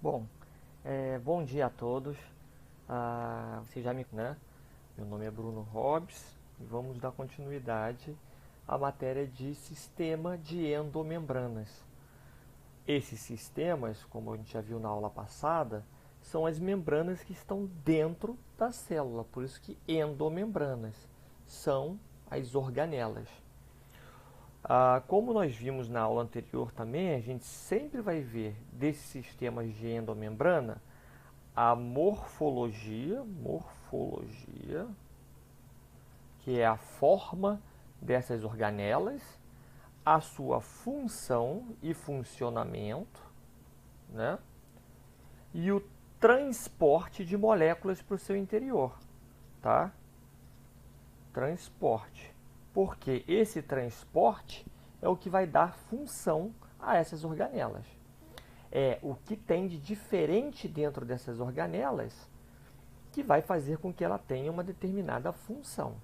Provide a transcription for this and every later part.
Bom, bom dia a todos. Você já me, né? Meu nome é Bruno Hobbs e vamos dar continuidade à matéria de sistema de endomembranas. Esses sistemas, como a gente já viu na aula passada, são as membranas que estão dentro da célula, por isso que endomembranas são as organelas. Como nós vimos na aula anterior também, a gente sempre vai ver desses sistemas de endomembrana a morfologia, que é a forma dessas organelas, a sua função e funcionamento, né? E o transporte de moléculas para o seu interior, tá? Transporte. Porque esse transporte é o que vai dar função a essas organelas. É o que tem de diferente dentro dessas organelas que vai fazer com que ela tenha uma determinada função.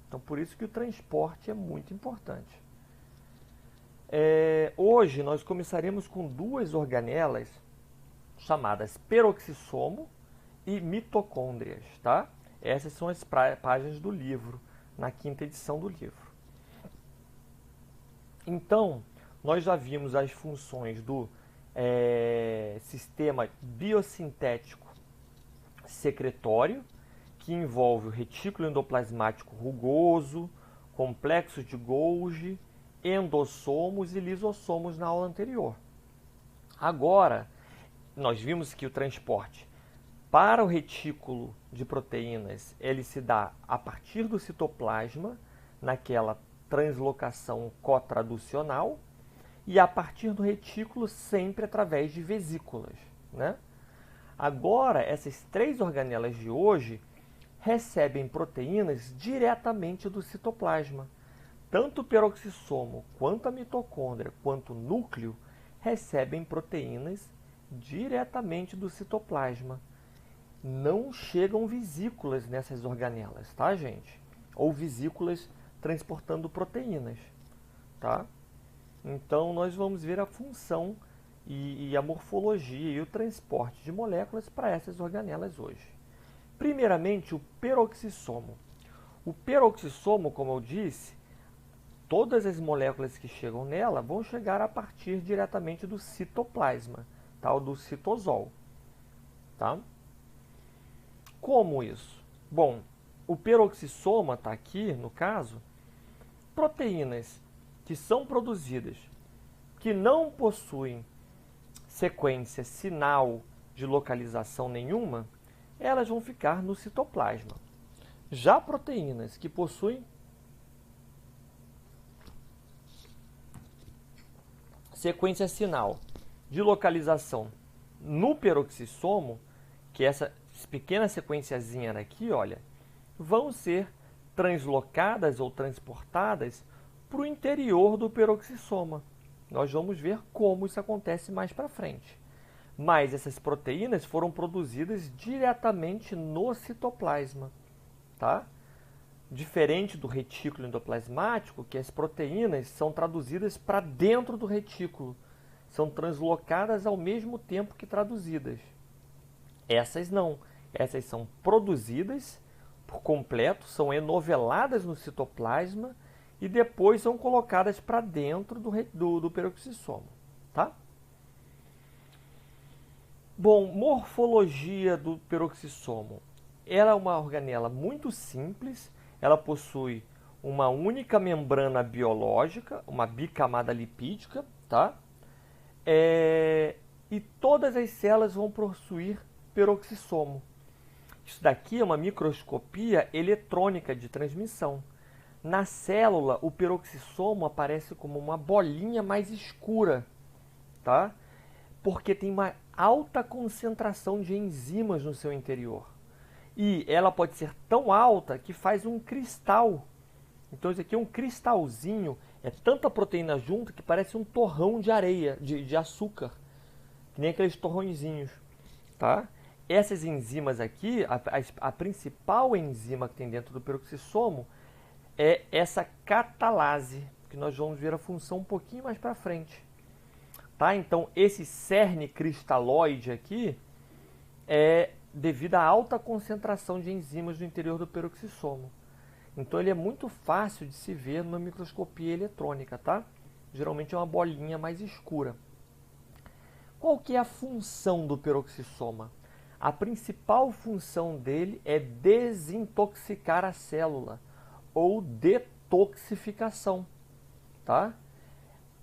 Então, por isso que o transporte é muito importante. Hoje, nós começaremos com duas organelas chamadas peroxissomo e mitocôndrias, tá? Essas são as páginas do livro, na quinta edição do livro. Então, nós já vimos as funções do sistema biosintético secretório, que envolve o retículo endoplasmático rugoso, complexos de Golgi, endossomos e lisossomos na aula anterior. Agora, nós vimos que o transporte para o retículo de proteínas ele se dá a partir do citoplasma, naquela translocação cotraducional, e a partir do retículo sempre através de vesículas, né? Agora, essas três organelas de hoje recebem proteínas diretamente do citoplasma. Tanto o peroxissomo, quanto a mitocôndria, quanto o núcleo recebem proteínas diretamente do citoplasma. Não chegam vesículas nessas organelas, tá, gente? Ou vesículas transportando proteínas, tá? Então, nós vamos ver a função e a morfologia e o transporte de moléculas para essas organelas hoje. Primeiramente, o peroxissomo. O peroxissomo, como eu disse, todas as moléculas que chegam nela vão chegar a partir diretamente do citoplasma, tá? Ou do citosol. Tá? Como isso? Bom, o peroxissoma está aqui, no caso, proteínas que são produzidas, que não possuem sequência sinal de localização nenhuma, elas vão ficar no citoplasma. Já proteínas que possuem sequência sinal de localização no peroxissomo, que é essa pequena sequenciazinha aqui, olha, vão ser translocadas ou transportadas para o interior do peroxissoma. Nós vamos ver como isso acontece mais para frente. Mas essas proteínas foram produzidas diretamente no citoplasma, tá? Diferente do retículo endoplasmático, que as proteínas são traduzidas para dentro do retículo, são translocadas ao mesmo tempo que traduzidas. Essas não, essas são produzidas por completo, são enoveladas no citoplasma e depois são colocadas para dentro do peroxissomo, tá? Bom, morfologia do peroxissomo. Ela é uma organela muito simples, ela possui uma única membrana biológica, uma bicamada lipídica, tá? E todas as células vão possuir peroxissomo. Isso daqui é uma microscopia eletrônica de transmissão. Na célula, o peroxissomo aparece como uma bolinha mais escura, tá? Porque tem uma alta concentração de enzimas no seu interior. E ela pode ser tão alta que faz um cristal. Então isso aqui é um cristalzinho, é tanta proteína junto que parece um torrão de areia, de açúcar, que nem aqueles torrõezinhos, tá? Essas enzimas aqui, a principal enzima que tem dentro do peroxissomo é essa catalase, que nós vamos ver a função um pouquinho mais para frente. Tá? Então, esse cerne cristalóide aqui é devido à alta concentração de enzimas no interior do peroxissomo. Então, ele é muito fácil de se ver numa microscopia eletrônica, tá? Geralmente é uma bolinha mais escura. Qual que é a função do peroxissoma? A principal função dele é desintoxicar a célula, ou detoxificação, tá?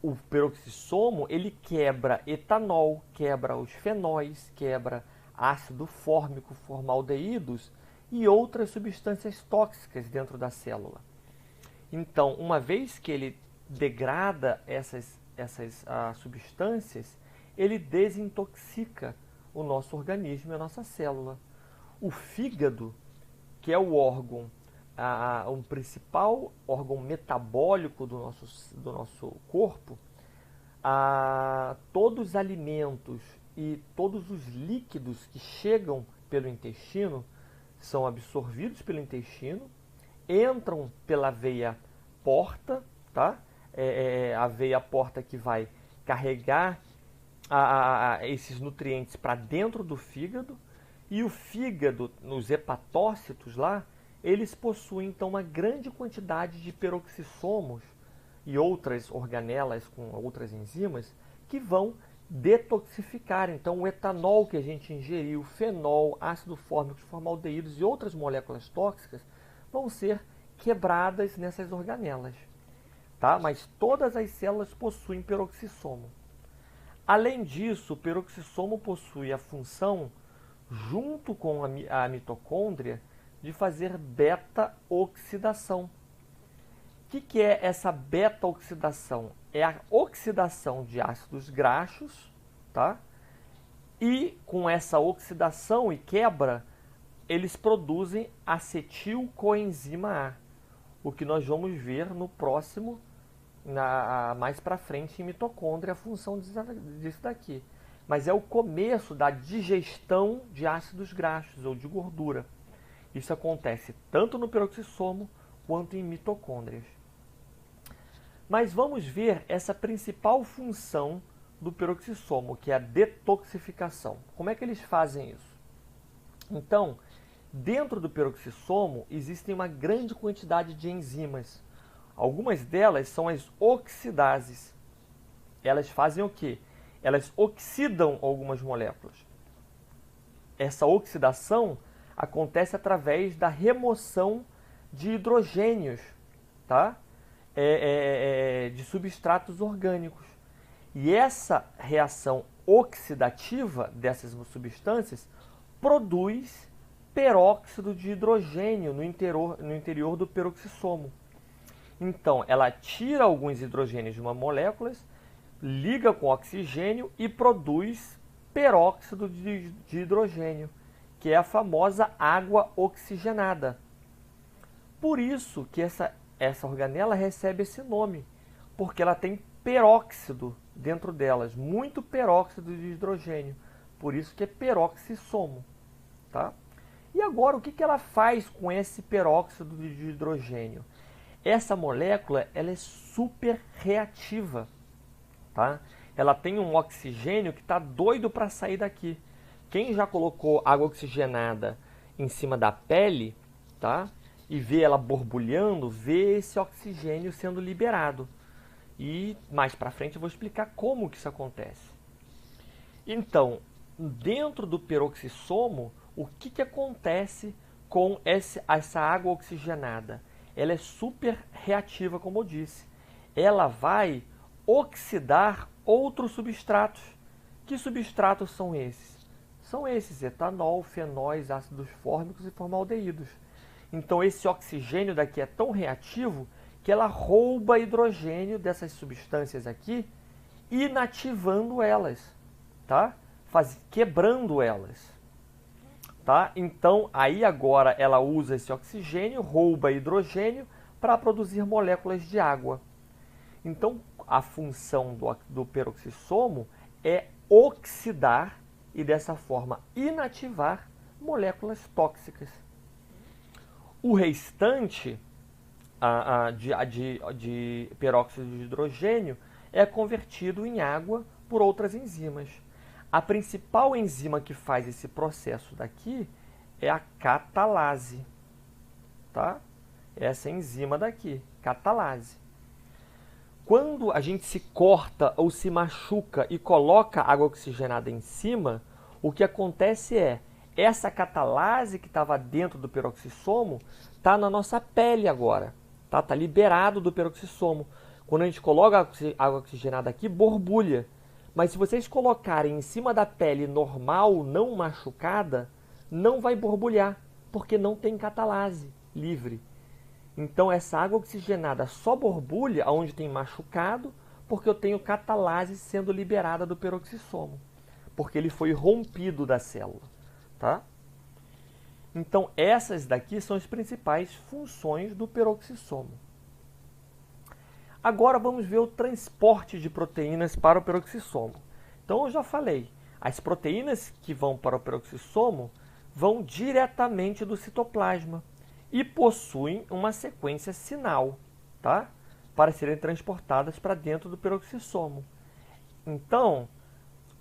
O peroxissomo, ele quebra etanol, quebra os fenóis, quebra ácido fórmico, formaldeídos e outras substâncias tóxicas dentro da célula. Então, uma vez que ele degrada essas substâncias, ele desintoxica o nosso organismo e a nossa célula. O fígado, que é o órgão, um principal órgão metabólico do nosso corpo, todos os alimentos e todos os líquidos que chegam pelo intestino são absorvidos pelo intestino, entram pela veia porta, tá? A veia porta que vai carregar esses nutrientes para dentro do fígado, e o fígado, nos hepatócitos lá, eles possuem então uma grande quantidade de peroxissomos e outras organelas com outras enzimas que vão detoxificar. Então, o etanol que a gente ingeriu, fenol, ácido fórmico, formaldeídos e outras moléculas tóxicas vão ser quebradas nessas organelas, tá? Mas todas as células possuem peroxissomo. Além disso, o peroxissomo possui a função, junto com a mitocôndria, de fazer beta-oxidação. O que é essa beta-oxidação? É a oxidação de ácidos graxos, tá? E com essa oxidação e quebra, eles produzem acetilcoenzima A, o que nós vamos ver no próximo, mais para frente em mitocôndria, a função disso daqui. Mas é o começo da digestão de ácidos graxos ou de gordura. Isso acontece tanto no peroxissomo quanto em mitocôndrias. Mas vamos ver essa principal função do peroxissomo, que é a detoxificação. Como é que eles fazem isso? Então, dentro do peroxissomo existem uma grande quantidade de enzimas. Algumas delas são as oxidases. Elas fazem o quê? Elas oxidam algumas moléculas. Essa oxidação acontece através da remoção de hidrogênios, tá? De substratos orgânicos. E essa reação oxidativa dessas substâncias produz peróxido de hidrogênio no interior do peroxissomo. Então, ela tira alguns hidrogênios de uma molécula, liga com oxigênio e produz peróxido de hidrogênio, que é a famosa água oxigenada. Por isso que essa organela recebe esse nome, porque ela tem peróxido dentro delas, muito peróxido de hidrogênio. Por isso que é peroxissomo, tá? E agora, o que ela faz com esse peróxido de hidrogênio? Essa molécula, ela é super reativa, tá? Ela tem um oxigênio que está doido para sair daqui. Quem já colocou água oxigenada em cima da pele, tá? E vê ela borbulhando, vê esse oxigênio sendo liberado. E mais para frente eu vou explicar como que isso acontece. Então, dentro do peroxissomo, o que acontece com essa água oxigenada? Ela é super reativa, como eu disse. Ela vai oxidar outros substratos. Que substratos são esses? São esses: etanol, fenóis, ácidos fórmicos e formaldeídos. Então, esse oxigênio daqui é tão reativo que ela rouba hidrogênio dessas substâncias aqui, inativando elas, tá? Quebrando elas. Tá? Então, aí agora ela usa esse oxigênio, rouba hidrogênio para produzir moléculas de água. Então, a função do peroxissomo é oxidar e, dessa forma, inativar moléculas tóxicas. O restante de peróxido de hidrogênio é convertido em água por outras enzimas. A principal enzima que faz esse processo daqui é a catalase, tá? Essa enzima daqui, catalase. Quando a gente se corta ou se machuca e coloca água oxigenada em cima, o que acontece é, essa catalase que estava dentro do peroxissomo está na nossa pele agora, tá? Tá liberado do peroxissomo. Quando a gente coloca água oxigenada aqui, borbulha. Mas se vocês colocarem em cima da pele normal, não machucada, não vai borbulhar, porque não tem catalase livre. Então essa água oxigenada só borbulha onde tem machucado, porque eu tenho catalase sendo liberada do peroxissomo, porque ele foi rompido da célula, tá? Então essas daqui são as principais funções do peroxissomo. Agora vamos ver o transporte de proteínas para o peroxissomo. Então eu já falei, as proteínas que vão para o peroxissomo vão diretamente do citoplasma e possuem uma sequência sinal, tá? Para serem transportadas para dentro do peroxissomo. Então,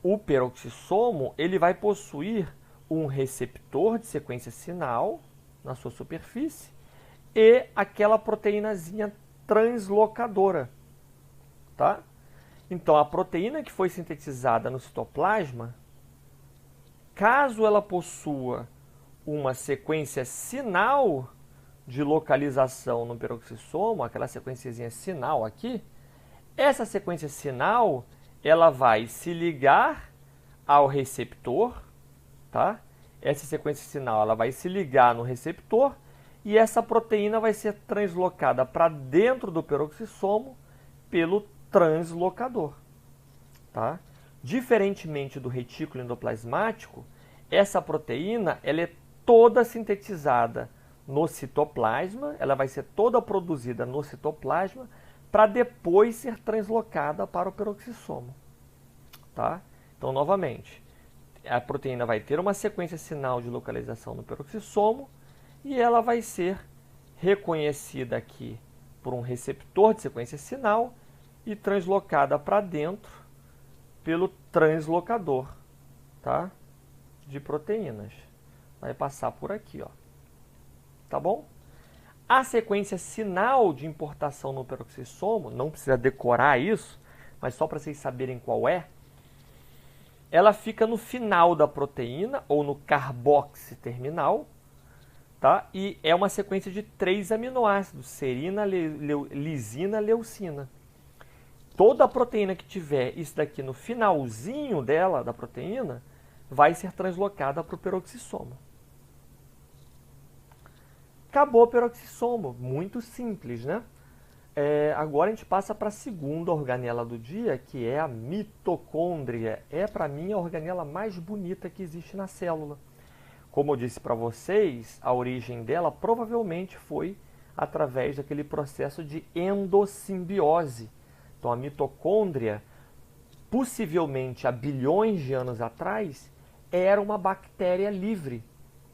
o peroxissomo ele vai possuir um receptor de sequência sinal na sua superfície e aquela proteínazinha translocadora, tá? Então, a proteína que foi sintetizada no citoplasma, caso ela possua uma sequência sinal de localização no peroxissomo, aquela sequenciazinha sinal aqui, essa sequência sinal, ela vai se ligar ao receptor, tá? Essa sequência sinal, ela vai se ligar no receptor e essa proteína vai ser translocada para dentro do peroxissomo pelo translocador, tá? Diferentemente do retículo endoplasmático, essa proteína ela é toda sintetizada no citoplasma, ela vai ser toda produzida no citoplasma para depois ser translocada para o peroxissomo, tá? Então, novamente, a proteína vai ter uma sequência sinal de localização no peroxissomo e ela vai ser reconhecida aqui por um receptor de sequência sinal e translocada para dentro pelo translocador, tá? De proteínas. Vai passar por aqui, ó. Tá bom? A sequência sinal de importação no peroxissomo, não precisa decorar isso, mas só para vocês saberem qual é, ela fica no final da proteína ou no carboxy terminal, tá? E é uma sequência de 3 aminoácidos, serina, lisina, leucina. Toda a proteína que tiver isso daqui no finalzinho dela, da proteína, vai ser translocada para o peroxissomo. Acabou o peroxissomo, muito simples, né? Agora a gente passa para a segunda organela do dia, que é a mitocôndria. É, para mim, a organela mais bonita que existe na célula. Como eu disse para vocês, a origem dela provavelmente foi através daquele processo de endossimbiose. Então, a mitocôndria, possivelmente há bilhões de anos atrás, era uma bactéria livre,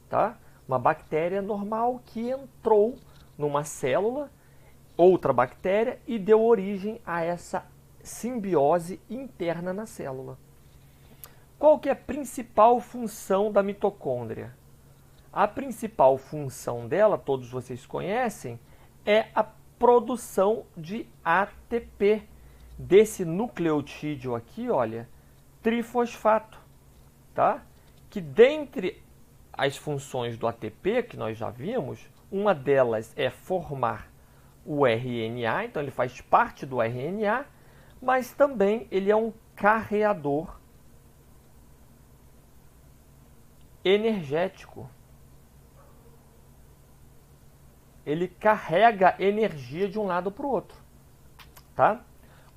tá? Uma bactéria normal que entrou numa célula, outra bactéria, e deu origem a essa simbiose interna na célula. Qual que é a principal função da mitocôndria? A principal função dela, todos vocês conhecem, é a produção de ATP, desse nucleotídeo aqui, olha, trifosfato, tá? Que dentre as funções do ATP, que nós já vimos, uma delas é formar o RNA, então ele faz parte do RNA, mas também ele é um carreador energético. Ele carrega energia de um lado para o outro, tá?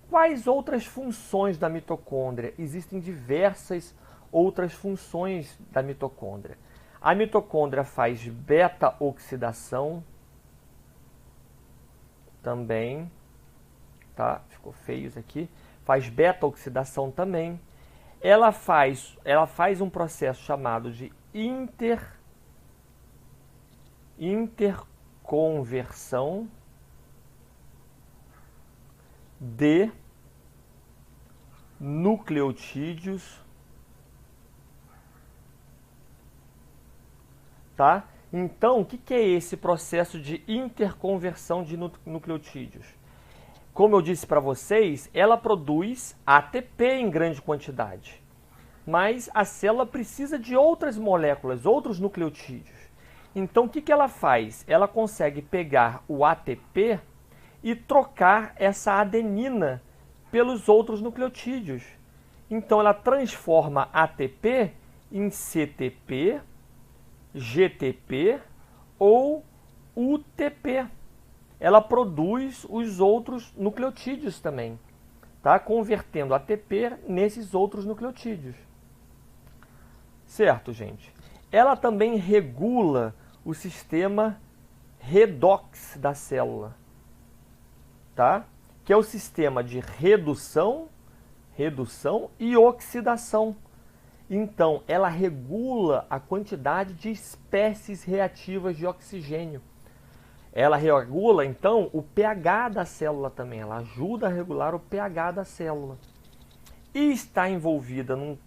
Quais outras funções da mitocôndria? Existem diversas outras funções da mitocôndria. A mitocôndria faz beta-oxidação também, tá? Ficou feio isso aqui. Faz beta-oxidação também. Ela faz um processo chamado de interconversão de nucleotídeos, tá? Então, o que é esse processo de interconversão de nucleotídeos? Como eu disse para vocês, ela produz ATP em grande quantidade, mas a célula precisa de outras moléculas, outros nucleotídeos. Então, o que ela faz? Ela consegue pegar o ATP e trocar essa adenina pelos outros nucleotídeos. Então, ela transforma ATP em CTP, GTP ou UTP. Ela produz os outros nucleotídeos também, tá? Convertendo ATP nesses outros nucleotídeos. Certo, gente? Ela também regula o sistema redox da célula, tá? Que é o sistema de redução e oxidação. Então, ela regula a quantidade de espécies reativas de oxigênio. Ela regula, então, o pH da célula também. Ela ajuda a regular o pH da célula. E está envolvida num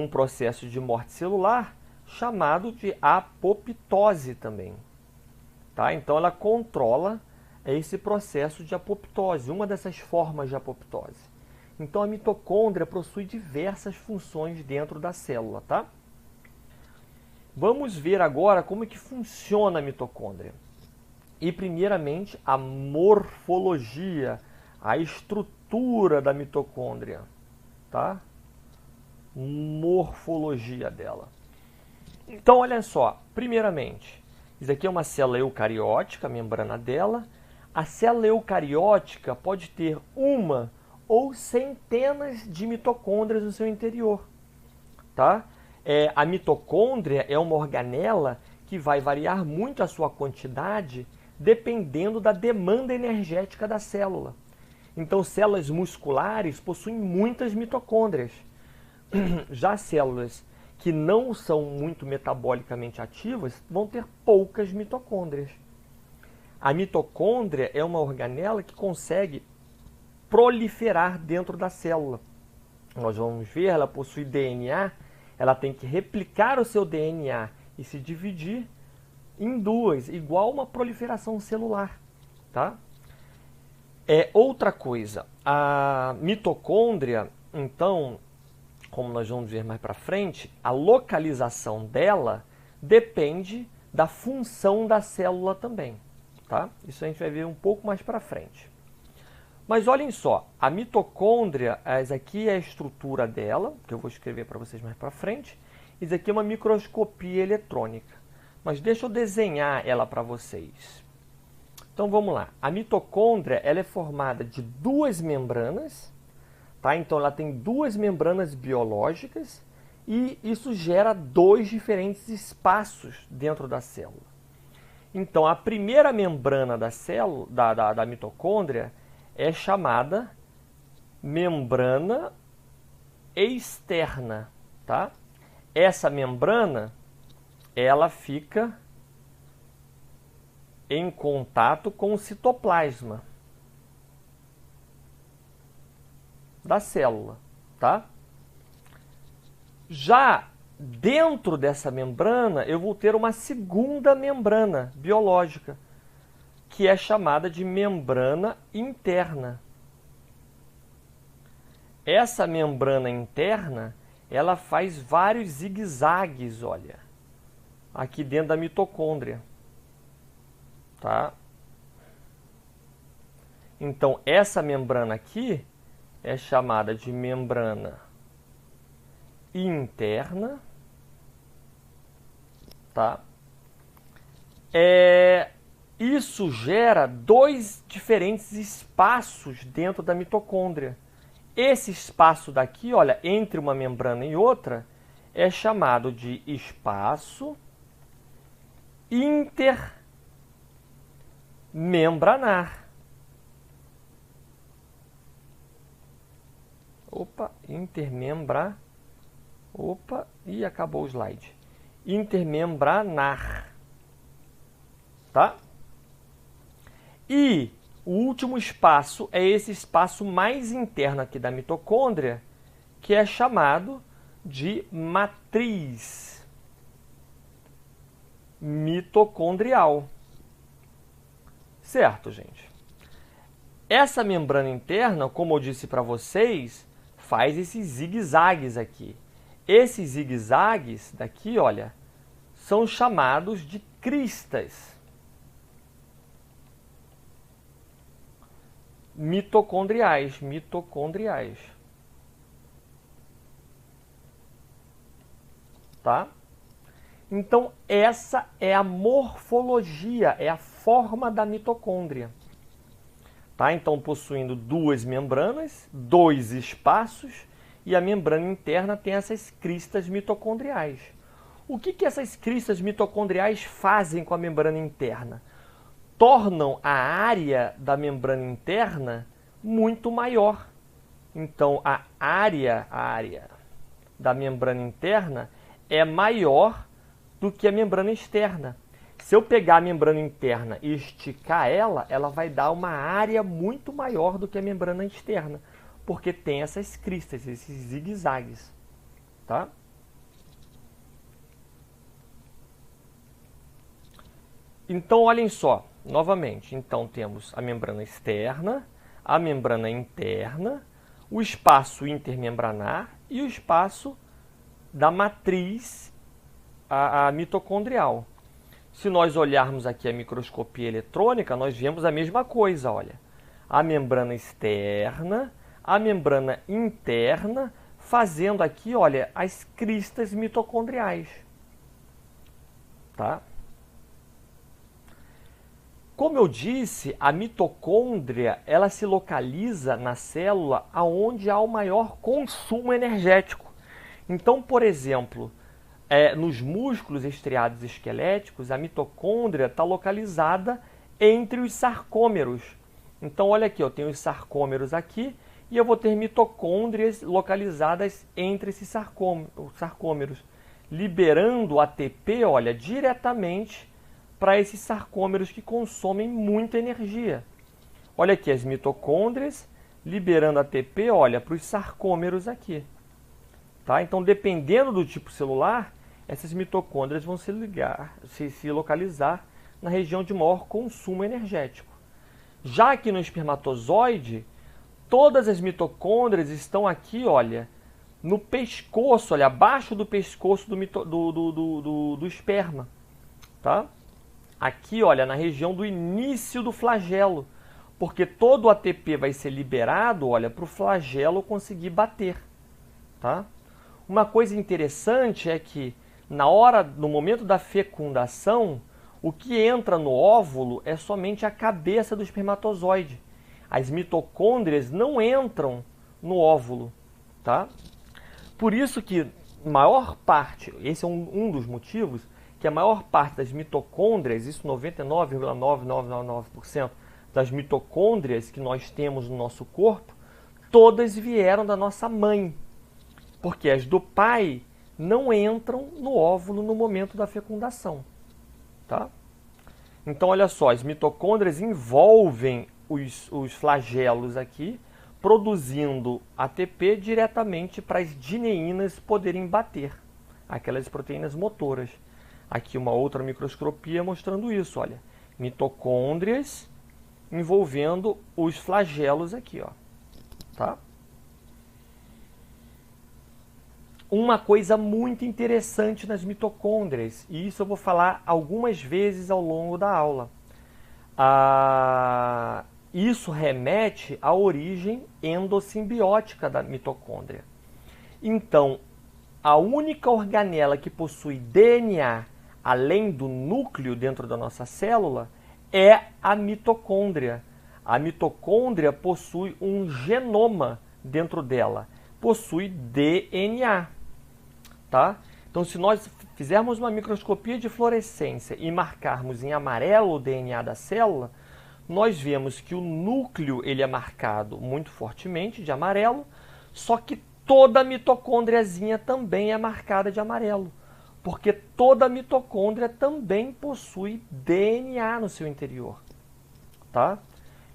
processo de morte celular chamado de apoptose também. Tá? Então, ela controla esse processo de apoptose, uma dessas formas de apoptose. Então, a mitocôndria possui diversas funções dentro da célula, tá? Vamos ver agora como é que funciona a mitocôndria. E, primeiramente, a morfologia, a estrutura da mitocôndria, tá? Morfologia dela. Então, olha só, primeiramente, isso aqui é uma célula eucariótica, a membrana dela. A célula eucariótica pode ter uma ou centenas de mitocôndrias no seu interior, tá? A mitocôndria é uma organela que vai variar muito a sua quantidade dependendo da demanda energética da célula. Então, células musculares possuem muitas mitocôndrias. Já células que não são muito metabolicamente ativas vão ter poucas mitocôndrias. A mitocôndria é uma organela que consegue proliferar dentro da célula. Nós vamos ver, ela possui DNA, ela tem que replicar o seu DNA e se dividir em duas, igual uma proliferação celular, tá? Outra coisa, a mitocôndria, então, como nós vamos ver mais para frente, a localização dela depende da função da célula também, tá? Isso a gente vai ver um pouco mais para frente. Mas olhem só, a mitocôndria, essa aqui é a estrutura dela, que eu vou escrever para vocês mais para frente. Isso aqui é uma microscopia eletrônica. Mas deixa eu desenhar ela para vocês. Então vamos lá. A mitocôndria ela é formada de duas membranas, tá? Então ela tem duas membranas biológicas e isso gera dois diferentes espaços dentro da célula. Então a primeira membrana da célula, da mitocôndria, é chamada membrana externa, tá? Essa membrana, ela fica em contato com o citoplasma da célula, tá? Já dentro dessa membrana, eu vou ter uma segunda membrana biológica, que é chamada de membrana interna. Essa membrana interna, ela faz vários zigue-zagues, olha, aqui dentro da mitocôndria, tá? Então, essa membrana aqui é chamada de membrana interna, tá? Isso gera dois diferentes espaços dentro da mitocôndria. Esse espaço daqui, olha, entre uma membrana e outra, é chamado de espaço intermembranar. E acabou o slide. Intermembranar. Tá? E O último espaço é esse espaço mais interno aqui da mitocôndria, que é chamado de matriz mitocondrial. Certo, gente? Essa membrana interna, como eu disse para vocês, faz esses zigue-zagues aqui. Esses zigue-zagues daqui, olha, são chamados de cristas mitocondriais. Tá? Então, essa é a morfologia, é a forma da mitocôndria. Tá? Então, possuindo duas membranas, dois espaços, e a membrana interna tem essas cristas mitocondriais. O que essas cristas mitocondriais fazem com a membrana interna? Tornam a área da membrana interna muito maior. Então, a área da membrana interna é maior do que a membrana externa. Se eu pegar a membrana interna e esticar ela, ela vai dar uma área muito maior do que a membrana externa, porque tem essas cristas, esses zigue-zagues, tá? Então, olhem só, novamente. Então, temos a membrana externa, a membrana interna, o espaço intermembranar e o espaço da matriz a mitocondrial. Se nós olharmos aqui a microscopia eletrônica, nós vemos a mesma coisa, olha. A membrana externa, a membrana interna, fazendo aqui, olha, as cristas mitocondriais. Tá? Como eu disse, a mitocôndria, ela se localiza na célula onde há o maior consumo energético. Então, por exemplo, nos músculos estriados esqueléticos, a mitocôndria está localizada entre os sarcômeros. Então, olha aqui, eu tenho os sarcômeros aqui e eu vou ter mitocôndrias localizadas entre esses sarcômeros, liberando ATP, olha, diretamente para esses sarcômeros que consomem muita energia. Olha aqui as mitocôndrias liberando ATP, olha, para os sarcômeros aqui. Tá? Então, dependendo do tipo celular, essas mitocôndrias vão se localizar na região de maior consumo energético. Já aqui no espermatozoide, todas as mitocôndrias estão aqui, olha, no pescoço, olha, abaixo do pescoço do esperma. Tá? Aqui, olha, na região do início do flagelo, porque todo o ATP vai ser liberado, olha, para o flagelo conseguir bater, tá? Uma coisa interessante é que no momento da fecundação, o que entra no óvulo é somente a cabeça do espermatozoide. As mitocôndrias não entram no óvulo, tá? Por isso que maior parte, esse é um dos motivos, que a maior parte das mitocôndrias, isso 99,9999% das mitocôndrias que nós temos no nosso corpo, todas vieram da nossa mãe. Porque as do pai não entram no óvulo no momento da fecundação. Tá? Então, olha só, as mitocôndrias envolvem os flagelos aqui, produzindo ATP diretamente para as dineínas poderem bater, aquelas proteínas motoras. Aqui uma outra microscopia mostrando isso, olha. Mitocôndrias envolvendo os flagelos aqui, ó. Tá? Uma coisa muito interessante nas mitocôndrias, e isso eu vou falar algumas vezes ao longo da aula. Isso remete à origem endossimbiótica da mitocôndria. Então, a única organela que possui DNA além do núcleo dentro da nossa célula é a mitocôndria. A mitocôndria possui um genoma dentro dela, possui DNA. Tá? Então, se nós fizermos uma microscopia de fluorescência e marcarmos em amarelo o DNA da célula, nós vemos que o núcleo ele é marcado muito fortemente de amarelo, só que toda a mitocôndriazinha também é marcada de amarelo, porque toda a mitocôndria também possui DNA no seu interior. Tá?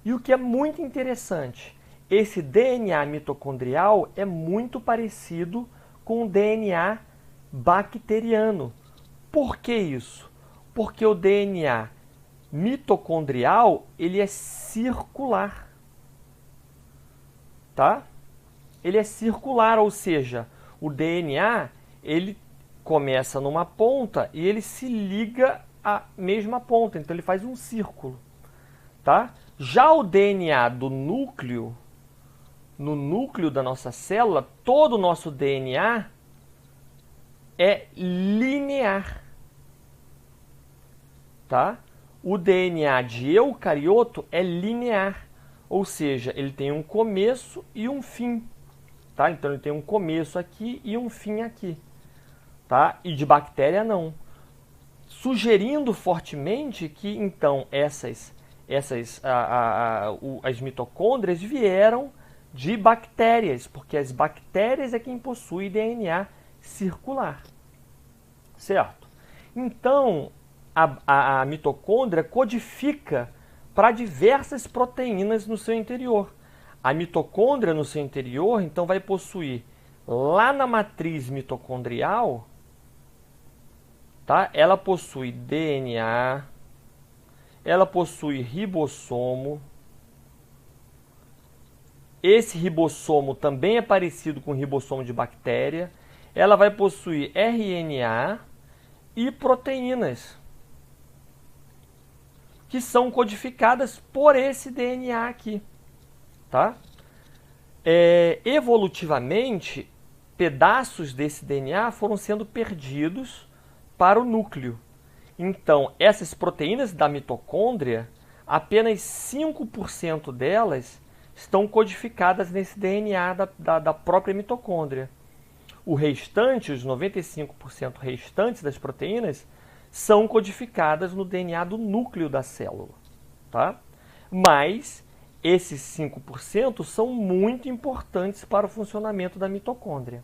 E o que é muito interessante, esse DNA mitocondrial é muito parecido com o DNA bacteriano. Por que isso? Porque o DNA mitocondrial, ele é circular. Tá? Ele é circular, ou seja, o DNA, ele começa numa ponta e ele se liga à mesma ponta, então ele faz um círculo, tá? Já o DNA do núcleo, no núcleo da nossa célula, todo o nosso DNA é linear, tá? O DNA de eucarioto é linear, ou seja, ele tem um começo e um fim, tá? Então ele tem um começo aqui e um fim aqui, tá? E de bactéria não. Sugerindo fortemente que então as mitocôndrias vieram de bactérias, porque as bactérias é quem possui DNA circular, certo? Então a mitocôndria codifica para diversas proteínas no seu interior. A mitocôndria no seu interior, então, vai possuir lá na matriz mitocondrial, tá? Ela possui DNA, ela possui ribossomo. Esse ribossomo também é parecido com o ribossomo de bactéria. Ela vai possuir RNA e proteínas, que são codificadas por esse DNA aqui, tá? Evolutivamente, pedaços desse DNA foram sendo perdidos para o núcleo. Então, essas proteínas da mitocôndria, apenas 5% delas estão codificadas nesse DNA da própria mitocôndria. O restante, os 95% restantes das proteínas, são codificadas no DNA do núcleo da célula, tá? Mas esses 5% são muito importantes para o funcionamento da mitocôndria.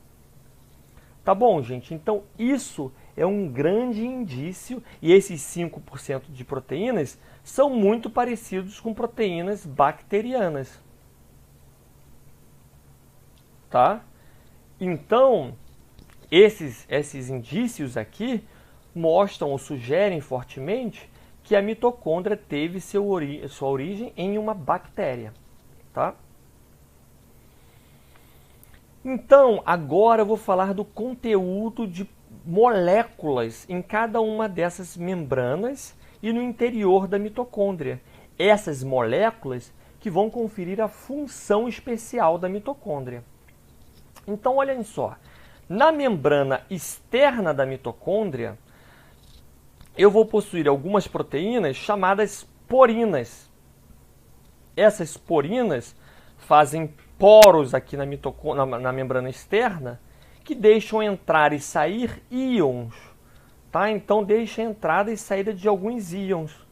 Tá bom, gente? Então, isso é um grande indício, e esses 5% de proteínas são muito parecidos com proteínas bacterianas. Tá? Então, esses indícios aqui mostram ou sugerem fortemente que a mitocôndria teve sua origem em uma bactéria, tá? Então, agora eu vou falar do conteúdo de moléculas em cada uma dessas membranas e no interior da mitocôndria. Essas moléculas que vão conferir a função especial da mitocôndria. Então, olhem só, na membrana externa da mitocôndria, eu vou possuir algumas proteínas chamadas porinas. Essas porinas fazem poros aqui na membrana externa que deixam entrar e sair íons. Tá? Então, deixa a entrada e saída de alguns íons,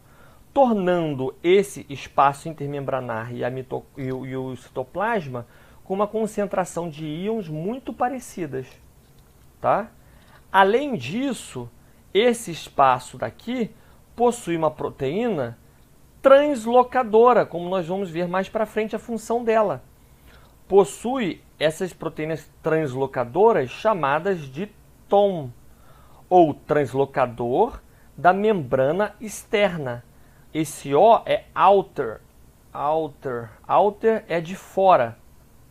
tornando esse espaço intermembranar e o citoplasma com uma concentração de íons muito parecidas. Tá? Além disso, esse espaço daqui possui uma proteína translocadora, como nós vamos ver mais para frente a função dela. Possui essas proteínas translocadoras chamadas de TOM, ou translocador da membrana externa. Esse O é outer. Outer é de fora,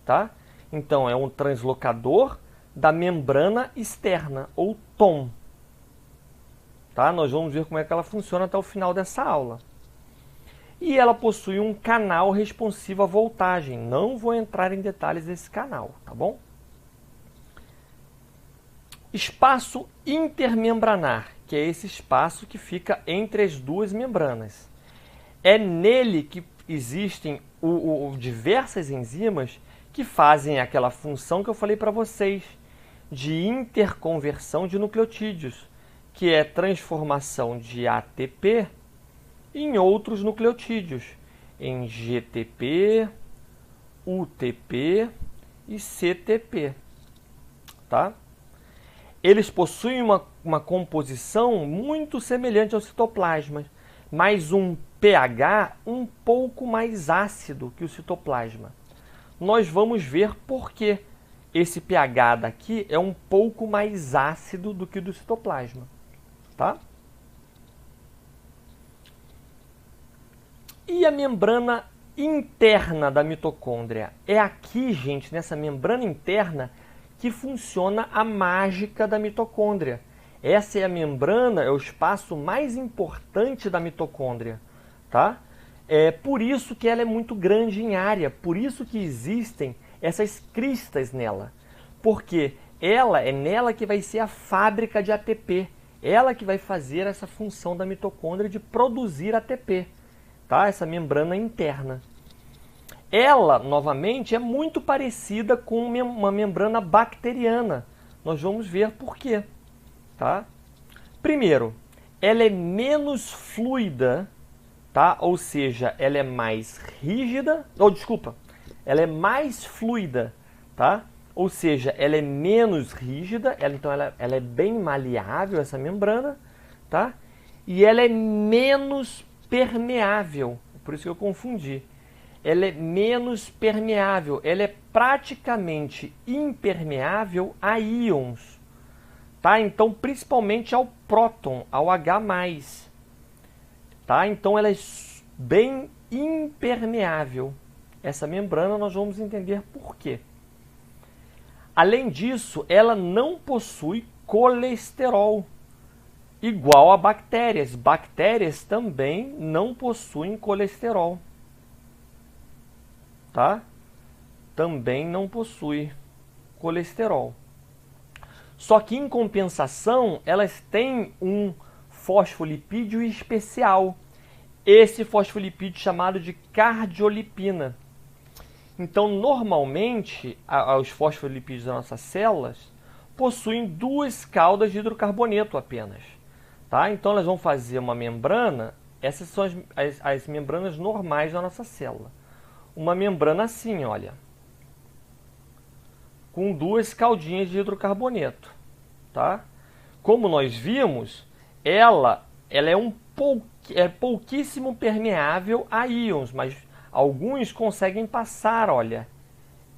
tá? Então, é um translocador da membrana externa, ou TOM. Tá? Nós vamos ver como é que ela funciona até o final dessa aula. E ela possui um canal responsivo à voltagem. Não vou entrar em detalhes desse canal, tá bom? Espaço intermembranar, que é esse espaço que fica entre as duas membranas. É nele que existem diversas enzimas que fazem aquela função que eu falei para vocês, de interconversão de nucleotídeos, que é transformação de ATP em outros nucleotídeos, em GTP, UTP e CTP. Tá? Eles possuem uma composição muito semelhante ao citoplasma, mas um pH um pouco mais ácido que o citoplasma. Nós vamos ver por que esse pH daqui é um pouco mais ácido do que o do citoplasma, tá? E a membrana interna da mitocôndria? É aqui, gente, nessa membrana interna, que funciona a mágica da mitocôndria. Essa é a membrana, é o espaço mais importante da mitocôndria, tá? É por isso que ela é muito grande em área, por isso que existem essas cristas nela. Porque é nela que vai ser a fábrica de ATP, ela que vai fazer essa função da mitocôndria de produzir ATP, tá? Essa membrana interna. Ela, novamente, é muito parecida com uma membrana bacteriana. Nós vamos ver por quê. Tá? Primeiro, ela é menos fluida, tá? Ou seja, ela é mais rígida, ela é mais fluida, tá? Ou seja, ela é menos rígida, então ela é bem maleável, essa membrana, tá? E ela é menos permeável, por isso que eu confundi. Ela é menos permeável, ela é praticamente impermeável a íons. Tá? Então, principalmente ao próton, ao H+. Tá? Então, ela é bem impermeável. Essa membrana nós vamos entender por quê. Além disso, ela não possui colesterol, igual a bactérias. Bactérias também não possuem colesterol. Tá? Também não possui colesterol. Só que, em compensação, elas têm um fosfolipídio especial. Esse fosfolipídio chamado de cardiolipina. Então, normalmente, os fosfolipídios das nossas células possuem 2 caudas de hidrocarboneto apenas. Tá? Então, elas vão fazer uma membrana, essas são as membranas normais da nossa célula. Uma membrana assim, olha, com 2 caudinhas de hidrocarboneto, tá? Como nós vimos, ela é pouquíssimo permeável a íons, mas alguns conseguem passar, olha,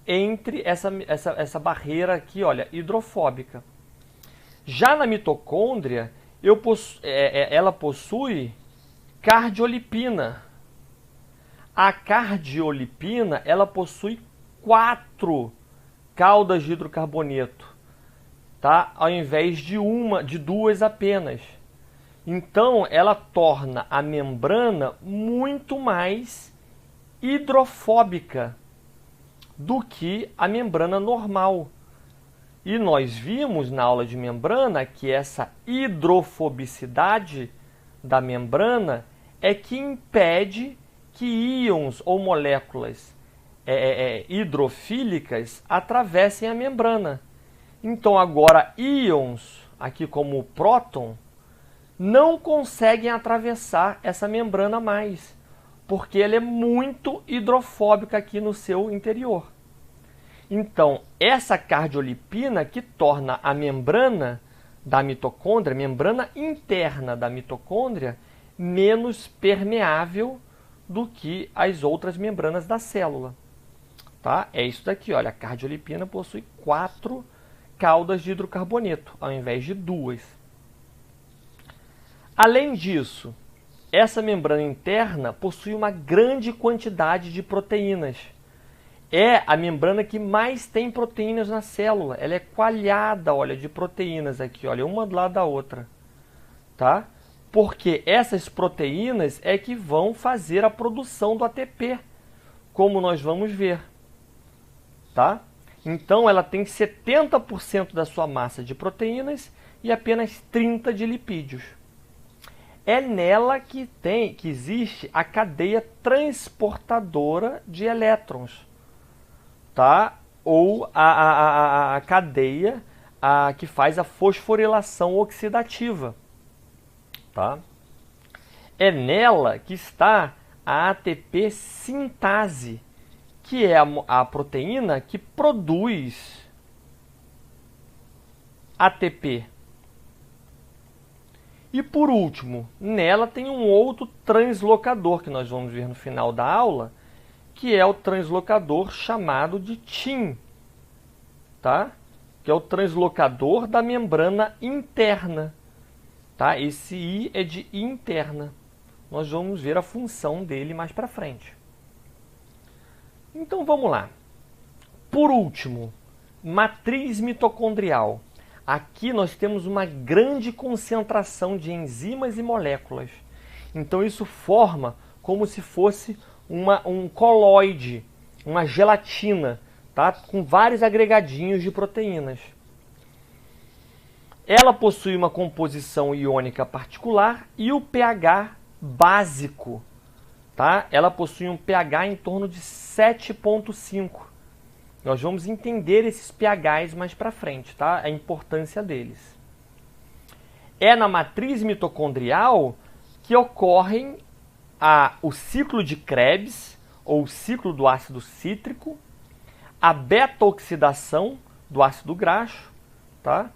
entre essa barreira aqui, olha, hidrofóbica. Já na mitocôndria, ela possui cardiolipina. A cardiolipina, ela possui 4 caudas de hidrocarboneto, tá? Ao invés de 2 apenas. Então, ela torna a membrana muito mais hidrofóbica do que a membrana normal. E nós vimos na aula de membrana que essa hidrofobicidade da membrana é que impede que íons ou moléculas hidrofílicas atravessem a membrana. Então, agora, íons, aqui como o próton, não conseguem atravessar essa membrana mais, porque ela é muito hidrofóbica aqui no seu interior. Então, essa cardiolipina que torna a membrana da mitocôndria, membrana interna da mitocôndria, menos permeável do que as outras membranas da célula. Tá? É isso daqui, olha, a cardiolipina possui 4 caudas de hidrocarboneto, ao invés de 2. Além disso, essa membrana interna possui uma grande quantidade de proteínas. É a membrana que mais tem proteínas na célula. Ela é coalhada, olha, de proteínas aqui, olha, uma do lado da outra. Tá? Porque essas proteínas é que vão fazer a produção do ATP, como nós vamos ver. Tá? Então, ela tem 70% da sua massa de proteínas e apenas 30% de lipídios. É nela que existe a cadeia transportadora de elétrons, tá? Ou a cadeia que faz a fosforilação oxidativa. Tá? É nela que está a ATP sintase, que é a proteína que produz ATP. E por último, nela tem um outro translocador que nós vamos ver no final da aula, que é o translocador chamado de TIM, tá? Que é o translocador da membrana interna. Tá? Esse I é de interna. Nós vamos ver a função dele mais para frente. Então vamos lá. Por último, matriz mitocondrial. Aqui nós temos uma grande concentração de enzimas e moléculas. Então isso forma como se fosse um colóide, uma gelatina, tá? Com vários agregadinhos de proteínas. Ela possui uma composição iônica particular e o pH básico. Tá? Ela possui um pH em torno de 7,5. Nós vamos entender esses pHs mais para frente, tá? A importância deles. É na matriz mitocondrial que ocorrem o ciclo de Krebs, ou o ciclo do ácido cítrico, a beta-oxidação do ácido graxo, tá?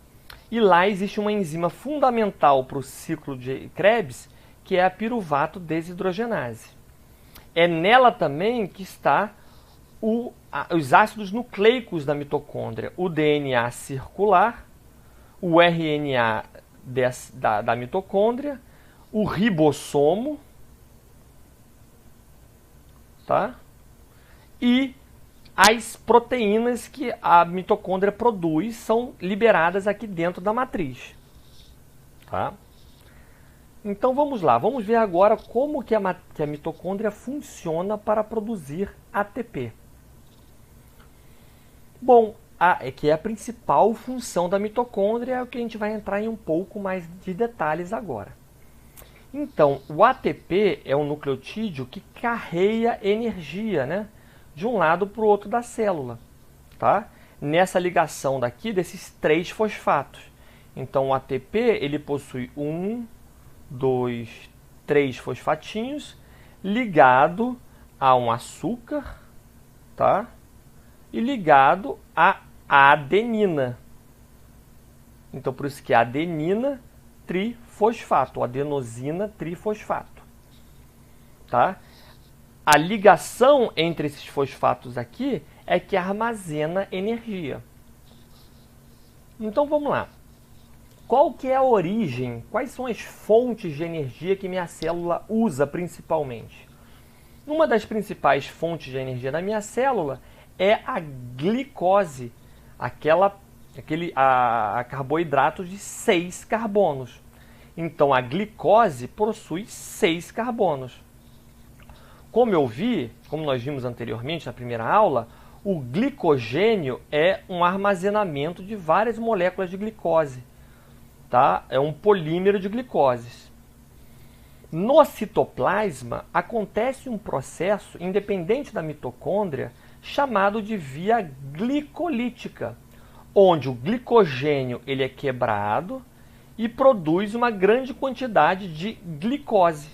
E lá existe uma enzima fundamental para o ciclo de Krebs, que é a piruvato desidrogenase. É nela também que está os ácidos nucleicos da mitocôndria, o DNA circular, o RNA da mitocôndria, o ribossomo, tá? E as proteínas que a mitocôndria produz são liberadas aqui dentro da matriz. Tá? Então vamos lá, vamos ver agora como que a mitocôndria funciona para produzir ATP. Bom, que é a principal função da mitocôndria, é o que a gente vai entrar em um pouco mais de detalhes agora. Então, o ATP é um nucleotídeo que carrega energia, né, de um lado para o outro da célula, tá? Nessa ligação daqui desses 3 fosfatos. Então, o ATP ele possui 3 fosfatinhos ligado a um açúcar, tá? E ligado a adenina. Então, por isso que é adenina trifosfato, adenosina trifosfato, tá? A ligação entre esses fosfatos aqui é que armazena energia. Então, vamos lá. Qual que é a origem? Quais são as fontes de energia que minha célula usa principalmente? Uma das principais fontes de energia da minha célula é a glicose, a carboidratos de 6 carbonos. Então, a glicose possui 6 carbonos. Como nós vimos anteriormente na primeira aula, o glicogênio é um armazenamento de várias moléculas de glicose. Tá? É um polímero de glicoses. No citoplasma, acontece um processo independente da mitocôndria chamado de via glicolítica, onde o glicogênio ele é quebrado e produz uma grande quantidade de glicose.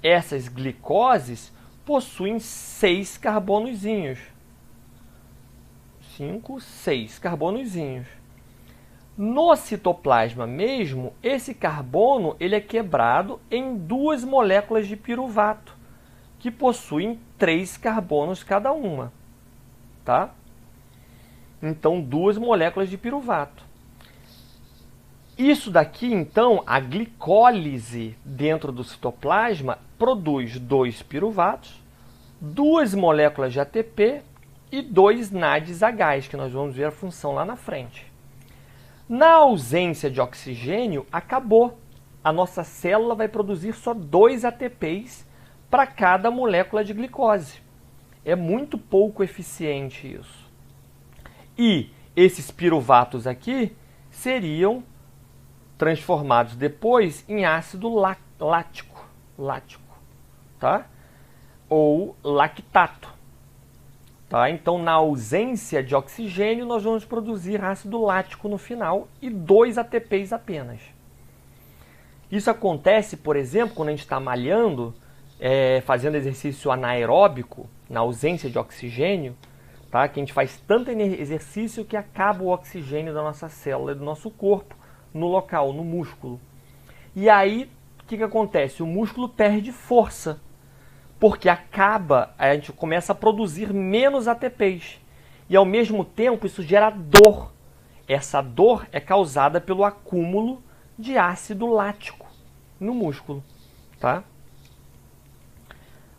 Essas glicoses possuem 6 carbonozinhos. 6 carbonozinhos. No citoplasma mesmo, esse carbono ele é quebrado em 2 moléculas de piruvato, que possuem 3 carbonos cada uma. Tá? Então, 2 moléculas de piruvato. Isso daqui, então, a glicólise dentro do citoplasma produz 2 piruvatos, 2 moléculas de ATP e 2 NADH, que nós vamos ver a função lá na frente. Na ausência de oxigênio, acabou. A nossa célula vai produzir só 2 ATPs para cada molécula de glicose. É muito pouco eficiente isso. E esses piruvatos aqui seriam transformados depois em ácido lático, tá? Ou lactato. Tá? Então, na ausência de oxigênio, nós vamos produzir ácido lático no final e 2 ATPs apenas. Isso acontece, por exemplo, quando a gente está malhando, fazendo exercício anaeróbico, na ausência de oxigênio, tá? Que a gente faz tanto exercício que acaba o oxigênio da nossa célula e do nosso corpo no local, no músculo. E aí, o que acontece? O músculo perde força, porque a gente começa a produzir menos ATPs. E ao mesmo tempo isso gera dor. Essa dor é causada pelo acúmulo de ácido lático no músculo, tá?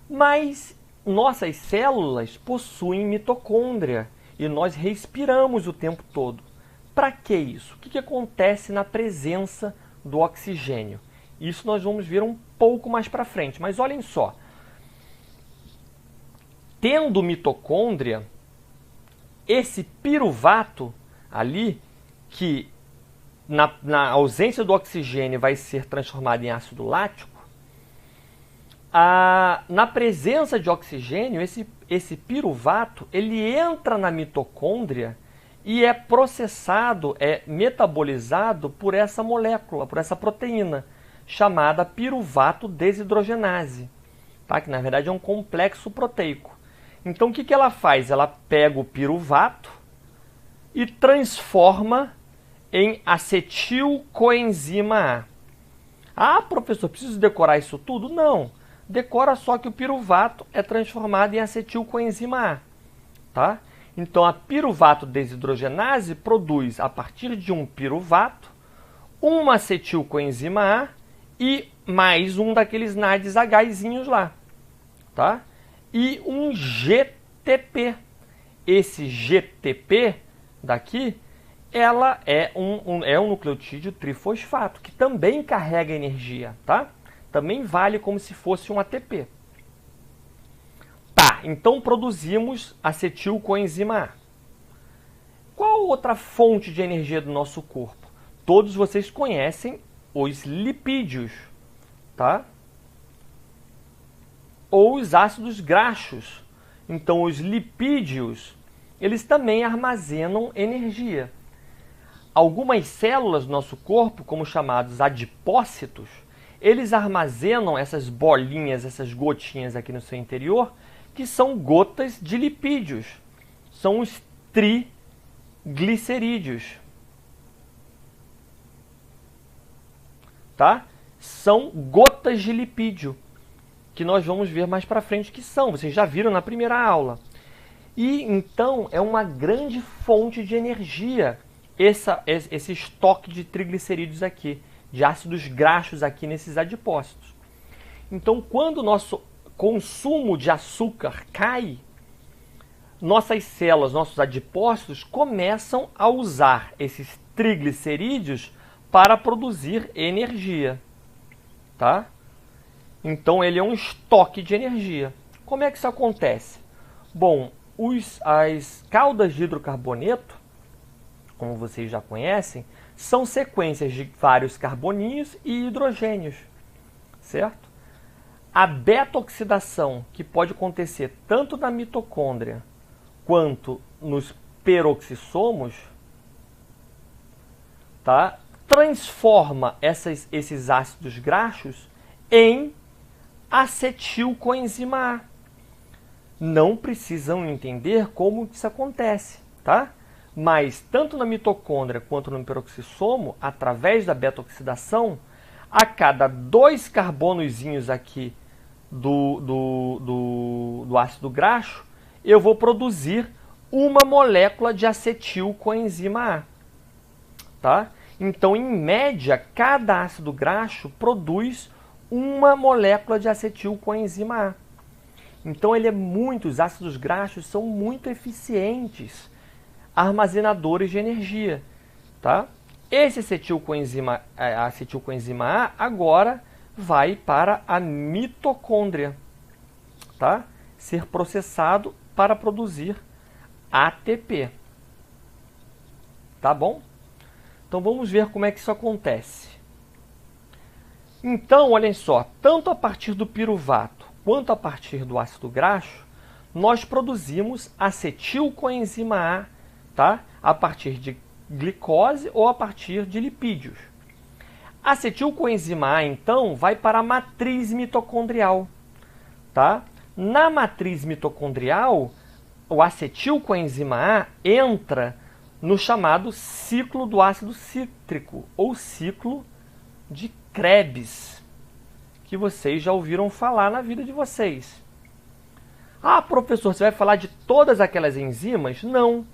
Mas nossas células possuem mitocôndria e nós respiramos o tempo todo. Para que isso? O que acontece na presença do oxigênio? Isso nós vamos ver um pouco mais para frente, mas olhem só. Tendo mitocôndria, esse piruvato ali, que na ausência do oxigênio vai ser transformado em ácido lático, na presença de oxigênio, esse piruvato ele entra na mitocôndria e é processado, é metabolizado por essa molécula, por essa proteína, chamada piruvato desidrogenase, tá? Que na verdade é um complexo proteico. Então o que ela faz? Ela pega o piruvato e transforma em acetilcoenzima A. Ah, professor, preciso decorar isso tudo? Não. Decora só que o piruvato é transformado em acetilcoenzima A. Tá? Então a piruvato desidrogenase produz, a partir de um piruvato, uma acetilcoenzima A e mais um daqueles NADs Hzinhos lá. Tá? E um GTP. Esse GTP daqui, ela é um nucleotídeo trifosfato, que também carrega energia, tá? Também vale como se fosse um ATP. Tá, então produzimos acetilcoenzima A. Qual outra fonte de energia do nosso corpo? Todos vocês conhecem os lipídios, tá? Ou os ácidos graxos. Então, os lipídios, eles também armazenam energia. Algumas células do nosso corpo, como chamados adipócitos, eles armazenam essas bolinhas, essas gotinhas aqui no seu interior, que são gotas de lipídios. São os triglicerídeos. Tá? São gotas de lipídio, que nós vamos ver mais para frente que são. Vocês já viram na primeira aula. E então é uma grande fonte de energia esse estoque de triglicerídeos aqui, de ácidos graxos aqui nesses adipócitos. Então, quando o nosso consumo de açúcar cai, nossas células, nossos adipócitos começam a usar esses triglicerídeos para produzir energia, tá? Então ele é um estoque de energia. Como é que isso acontece? Bom, as caudas de hidrocarboneto, como vocês já conhecem, são sequências de vários carboninhos e hidrogênios, certo? A beta-oxidação, que pode acontecer tanto na mitocôndria quanto nos peroxissomos, tá? Transforma esses ácidos graxos em acetilcoenzima A. Não precisam entender como isso acontece, tá? Mas tanto na mitocôndria quanto no peroxissomo, através da beta-oxidação, a cada 2 carbonozinhos aqui do ácido graxo, eu vou produzir uma molécula de acetilcoenzima A. Tá? Então, em média, cada ácido graxo produz uma molécula de acetilcoenzima A. Então, os ácidos graxos são muito eficientes armazenadores de energia. Tá? Esse acetilcoenzima A agora vai para a mitocôndria, tá? Ser processado para produzir ATP. Tá bom? Então vamos ver como é que isso acontece. Então, olhem só, tanto a partir do piruvato quanto a partir do ácido graxo, nós produzimos acetilcoenzima A, tá? A partir de glicose ou a partir de lipídios. A acetilcoenzima A, então, vai para a matriz mitocondrial, tá? Na matriz mitocondrial, o acetilcoenzima A entra no chamado ciclo do ácido cítrico, ou ciclo de Krebs, que vocês já ouviram falar na vida de vocês. Ah, professor, você vai falar de todas aquelas enzimas? Não.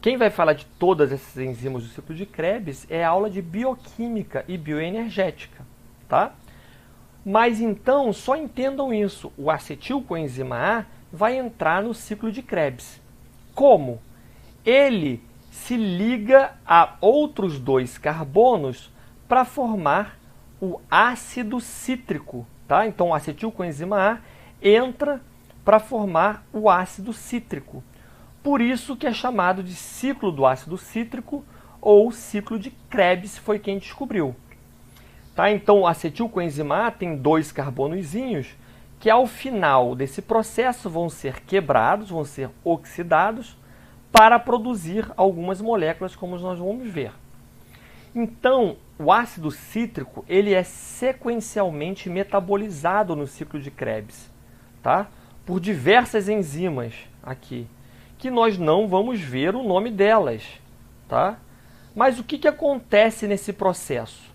Quem vai falar de todas essas enzimas do ciclo de Krebs é a aula de bioquímica e bioenergética, tá? Mas então, só entendam isso. O acetilcoenzima A vai entrar no ciclo de Krebs. Como? Ele se liga a outros 2 carbonos para formar o ácido cítrico, tá? Então, o acetilcoenzima A entra para formar o ácido cítrico. Por isso que é chamado de ciclo do ácido cítrico ou ciclo de Krebs, foi quem descobriu. Tá? Então, o acetilcoenzima A tem 2 carbonozinhos que ao final desse processo vão ser quebrados, vão ser oxidados para produzir algumas moléculas, como nós vamos ver. Então, o ácido cítrico ele é sequencialmente metabolizado no ciclo de Krebs, tá? Por diversas enzimas aqui, que nós não vamos ver o nome delas, tá? Mas o que acontece nesse processo?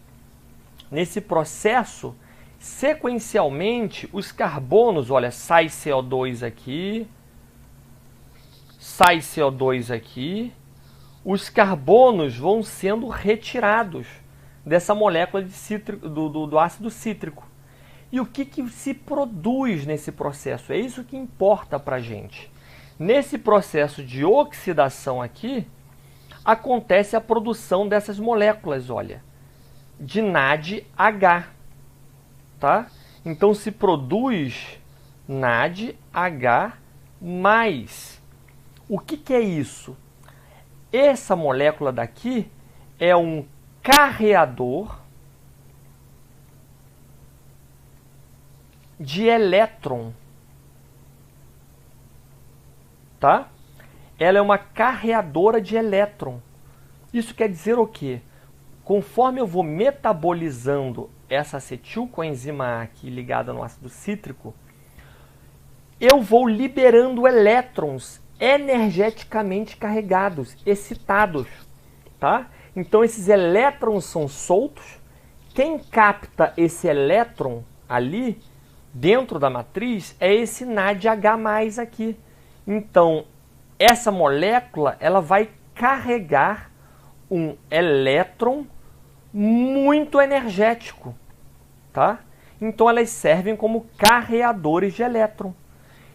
Nesse processo, sequencialmente, os carbonos, olha, sai CO2 aqui, sai CO2 aqui, os carbonos vão sendo retirados dessa molécula de cítrico, do ácido cítrico. E o que se produz nesse processo? É isso que importa para a gente. Nesse processo de oxidação aqui, acontece a produção dessas moléculas, olha, de NADH, tá? Então se produz NADH+. O que é isso? Essa molécula daqui é um carreador de elétron, tá? Ela é uma carreadora de elétron. Isso quer dizer o quê? Conforme eu vou metabolizando essa acetilcoenzima A aqui ligada no ácido cítrico, eu vou liberando elétrons energeticamente carregados, excitados, tá? Então esses elétrons são soltos. Quem capta esse elétron ali dentro da matriz é esse NADH+ aqui. Então, essa molécula ela vai carregar um elétron muito energético, tá? Então, elas servem como carreadores de elétron.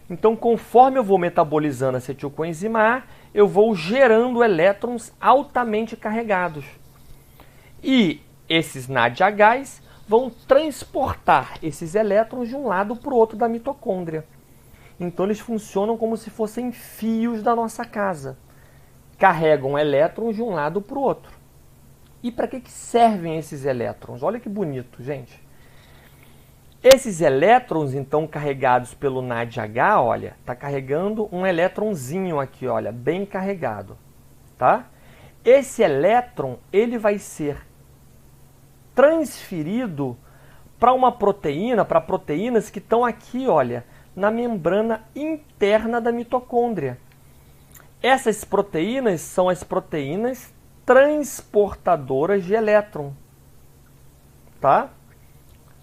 Então, conforme eu vou metabolizando a acetilcoenzima A, eu vou gerando elétrons altamente carregados. E esses NADHs vão transportar esses elétrons de um lado para o outro da mitocôndria. Então, eles funcionam como se fossem fios da nossa casa. Carregam elétrons de um lado para o outro. E para que servem esses elétrons? Olha que bonito, gente. Esses elétrons, então, carregados pelo NADH, olha, está carregando um elétronzinho aqui, olha, bem carregado, tá? Esse elétron, ele vai ser transferido para uma proteína, para proteínas que estão aqui, olha, na membrana interna da mitocôndria. Essas proteínas são as proteínas transportadoras de elétron, tá?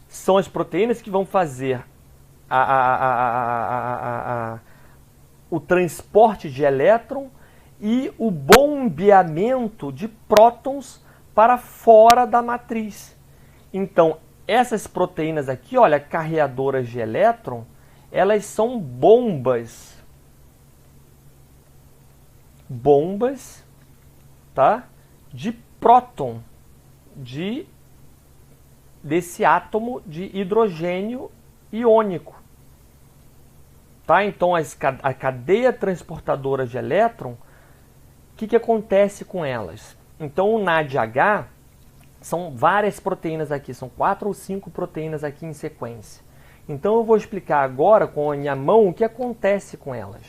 São as proteínas que vão fazer o transporte de elétron e o bombeamento de prótons para fora da matriz. Então, essas proteínas aqui, olha, carreadoras de elétron, elas são bombas. Bombas, tá? De próton, desse átomo de hidrogênio iônico. Tá? Então, a cadeia transportadora de elétron, o que acontece com elas? Então, o NADH são várias proteínas aqui, são 4 ou 5 proteínas aqui em sequência. Então, eu vou explicar agora com a minha mão o que acontece com elas.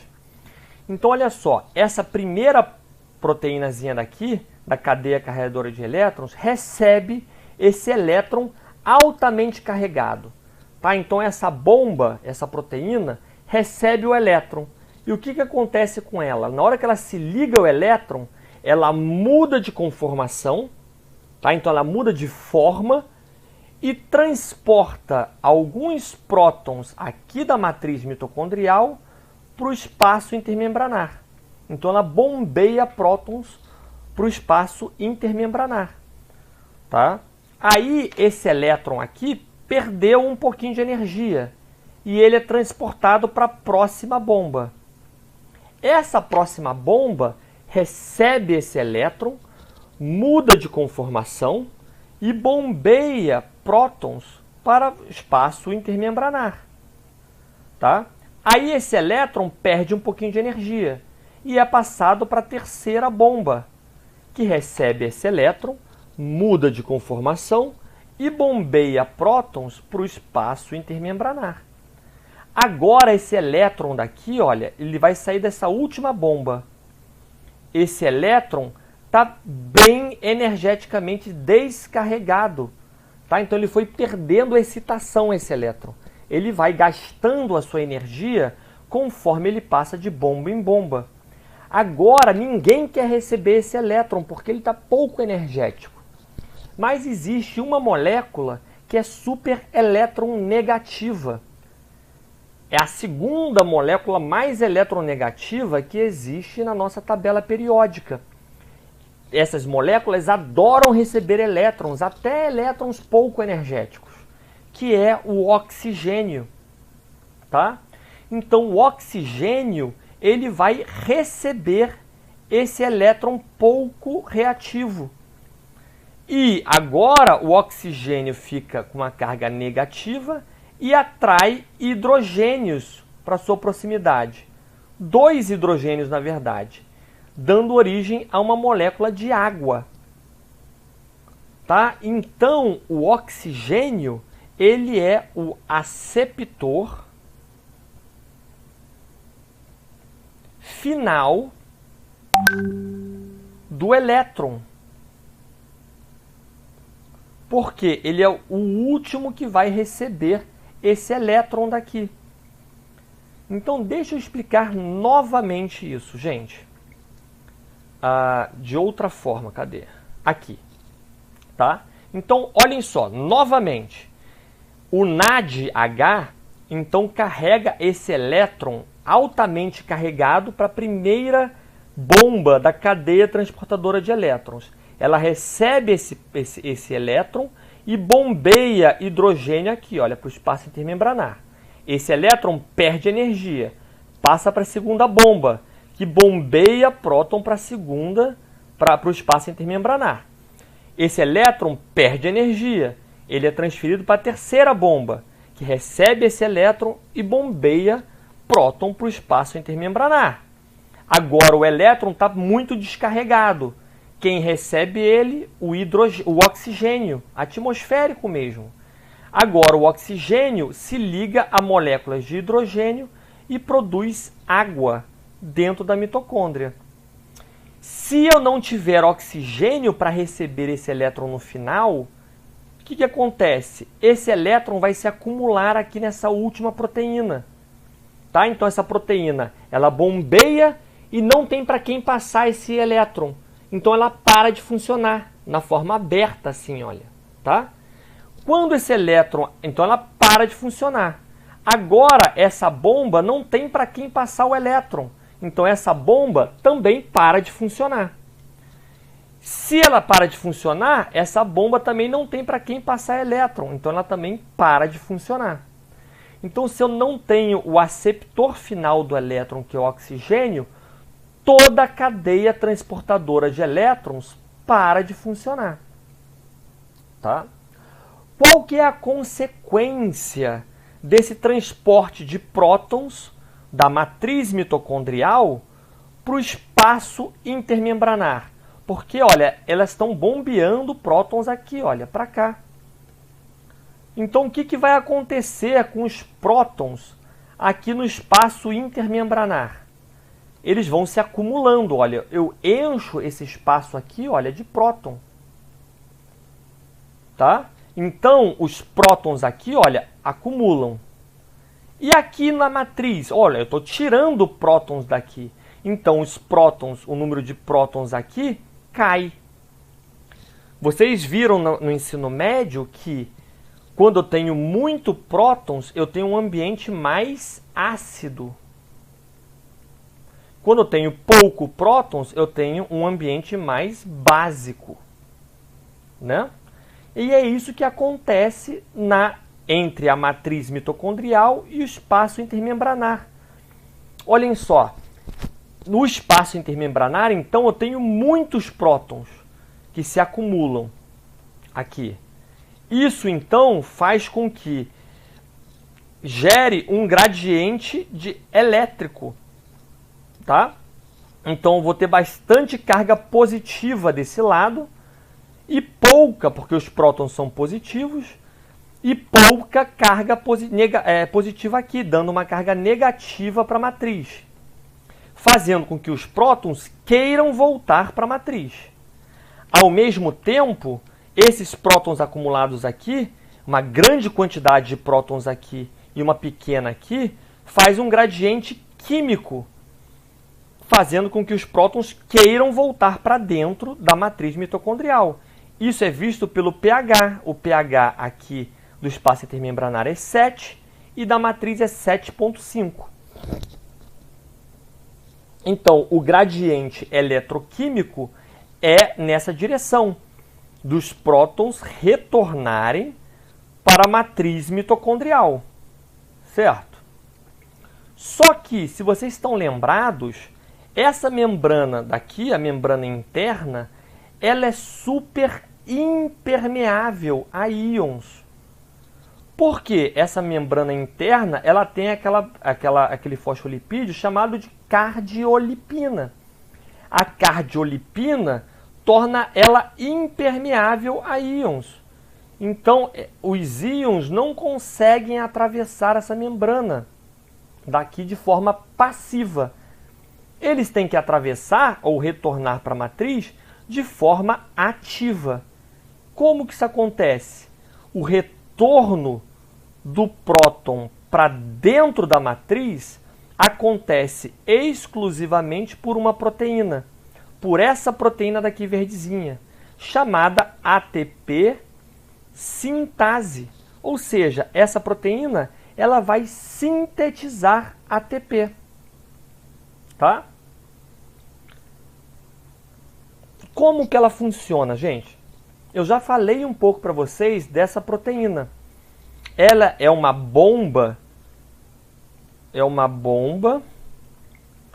Então, olha só, essa primeira proteínazinha daqui, da cadeia carregadora de elétrons, recebe esse elétron altamente carregado. Tá? Então, essa bomba, essa proteína, recebe o elétron. E o que acontece com ela? Na hora que ela se liga ao elétron, ela muda de conformação, tá? Então ela muda de forma e transporta alguns prótons aqui da matriz mitocondrial para o espaço intermembranar. Então ela bombeia prótons para o espaço intermembranar. Tá? Aí esse elétron aqui perdeu um pouquinho de energia e ele é transportado para a próxima bomba. Essa próxima bomba recebe esse elétron, muda de conformação e bombeia prótons para o espaço intermembranar. Tá? Aí esse elétron perde um pouquinho de energia e é passado para a terceira bomba, que recebe esse elétron, muda de conformação e bombeia prótons para o espaço intermembranar. Agora esse elétron daqui, olha, ele vai sair dessa última bomba. Esse elétron está bem energeticamente descarregado. Tá? Então ele foi perdendo a excitação, esse elétron. Ele vai gastando a sua energia conforme ele passa de bomba em bomba. Agora ninguém quer receber esse elétron porque ele está pouco energético. Mas existe uma molécula que é super eletronegativa. É a segunda molécula mais eletronegativa que existe na nossa tabela periódica. Essas moléculas adoram receber elétrons, até elétrons pouco energéticos, que é o oxigênio. Tá? Então o oxigênio ele vai receber esse elétron pouco reativo. E agora o oxigênio fica com uma carga negativa e atrai hidrogênios para sua proximidade. 2 hidrogênios, na verdade, dando origem a uma molécula de água. Tá? Então, o oxigênio ele é o aceptor final do elétron. Porque ele é o último que vai receber esse elétron daqui. Então, deixa eu explicar novamente isso, gente. De outra forma, cadê? Aqui. Tá? Então, olhem só, novamente. O NADH, então, carrega esse elétron altamente carregado para a primeira bomba da cadeia transportadora de elétrons. Ela recebe esse elétron e bombeia hidrogênio aqui, olha, para o espaço intermembranar. Esse elétron perde energia, passa para a segunda bomba, que bombeia próton para o espaço intermembranar. Esse elétron perde energia, ele é transferido para a terceira bomba, que recebe esse elétron e bombeia próton para o espaço intermembranar. Agora o elétron está muito descarregado. Quem recebe ele? O oxigênio, atmosférico mesmo. Agora o oxigênio se liga a moléculas de hidrogênio e produz água dentro da mitocôndria. Se eu não tiver oxigênio para receber esse elétron no final, o que acontece? Esse elétron vai se acumular aqui nessa última proteína. Tá? Então essa proteína ela bombeia e não tem para quem passar esse elétron. Então ela para de funcionar na forma aberta assim, olha, tá? Quando esse elétron, então ela para de funcionar. Agora essa bomba não tem para quem passar o elétron. Então essa bomba também para de funcionar. Se ela para de funcionar, essa bomba também não tem para quem passar elétron. Então ela também para de funcionar. Então se eu não tenho o aceptor final do elétron, que é o oxigênio, toda a cadeia transportadora de elétrons para de funcionar. Tá? Qual que é a consequência desse transporte de prótons da matriz mitocondrial para o espaço intermembranar? Porque, olha, elas estão bombeando prótons aqui, olha, para cá. Então, o que vai acontecer com os prótons aqui no espaço intermembranar? Eles vão se acumulando, olha, eu encho esse espaço aqui, olha, de próton. Tá? Então, os prótons aqui, olha, acumulam. E aqui na matriz, olha, eu estou tirando prótons daqui. Então, os prótons, o número de prótons aqui, cai. Vocês viram no ensino médio que Quando eu tenho muito prótons, eu tenho um ambiente mais ácido. Quando eu tenho pouco prótons, eu tenho um ambiente mais básico, né? E é isso que acontece entre a matriz mitocondrial e o espaço intermembranar. Olhem só, no espaço intermembranar, então, eu tenho muitos prótons que se acumulam aqui. Isso, então, faz com que gere um gradiente elétrico, tá? Então, eu vou ter bastante carga positiva desse lado e pouca, porque os prótons são positivos, e pouca carga positiva aqui, dando uma carga negativa para a matriz, fazendo com que os prótons queiram voltar para a matriz. Ao mesmo tempo, esses prótons acumulados aqui, uma grande quantidade de prótons aqui e uma pequena aqui, faz um gradiente químico, fazendo com que os prótons queiram voltar para dentro da matriz mitocondrial. Isso é visto pelo pH. O pH aqui do espaço intermembranar é 7 e da matriz é 7,5. Então, o gradiente eletroquímico é nessa direção, dos prótons retornarem para a matriz mitocondrial, certo? Só que, se vocês estão lembrados, essa membrana daqui, a membrana interna, ela é super impermeável a íons. Porque essa membrana interna, ela tem aquele fosfolipídio chamado de cardiolipina. A cardiolipina torna ela impermeável a íons. Então, os íons não conseguem atravessar essa membrana daqui de forma passiva. Eles têm que atravessar ou retornar para a matriz de forma ativa. Como que isso acontece? O retorno do próton para dentro da matriz acontece exclusivamente por uma proteína, por essa proteína daqui verdezinha, chamada ATP sintase. Ou seja, essa proteína ela vai sintetizar ATP. Tá? Como que ela funciona, gente? Eu já falei um pouco para vocês dessa proteína. Ela é uma bomba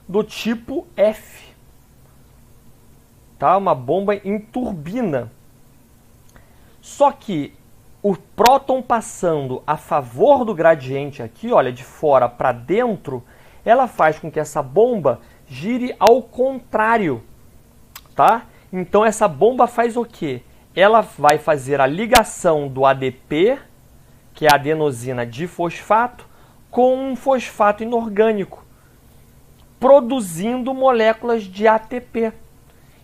do tipo F. Tá? Uma bomba em turbina. Só que o próton passando a favor do gradiente aqui, olha, de fora para dentro, ela faz com que essa bomba gire ao contrário, tá? Então essa bomba faz o quê? Ela vai fazer a ligação do ADP, que é a adenosina difosfato, com um fosfato inorgânico, produzindo moléculas de ATP.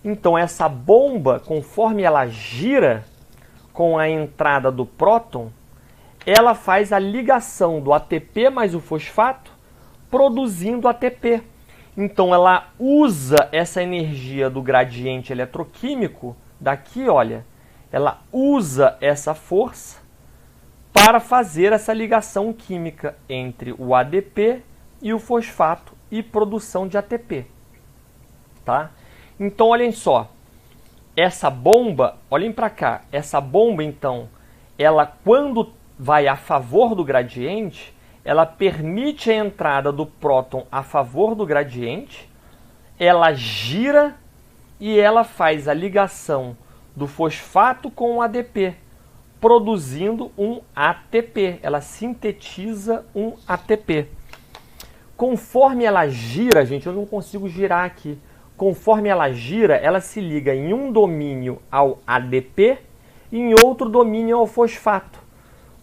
Então essa bomba, conforme ela gira com a entrada do próton, ela faz a ligação do ATP mais o fosfato, produzindo ATP. Então ela usa essa energia do gradiente eletroquímico daqui, olha, ela usa essa força para fazer essa ligação química entre o ADP e o fosfato e produção de ATP, tá? Então olhem só, essa bomba, olhem para cá, essa bomba então, ela quando vai a favor do gradiente, ela permite a entrada do próton a favor do gradiente, ela gira e ela faz a ligação do fosfato com o ADP, produzindo um ATP. Ela sintetiza um ATP. Conforme ela gira, gente, eu não consigo girar aqui. Conforme ela gira, ela se liga em um domínio ao ADP e em outro domínio ao fosfato.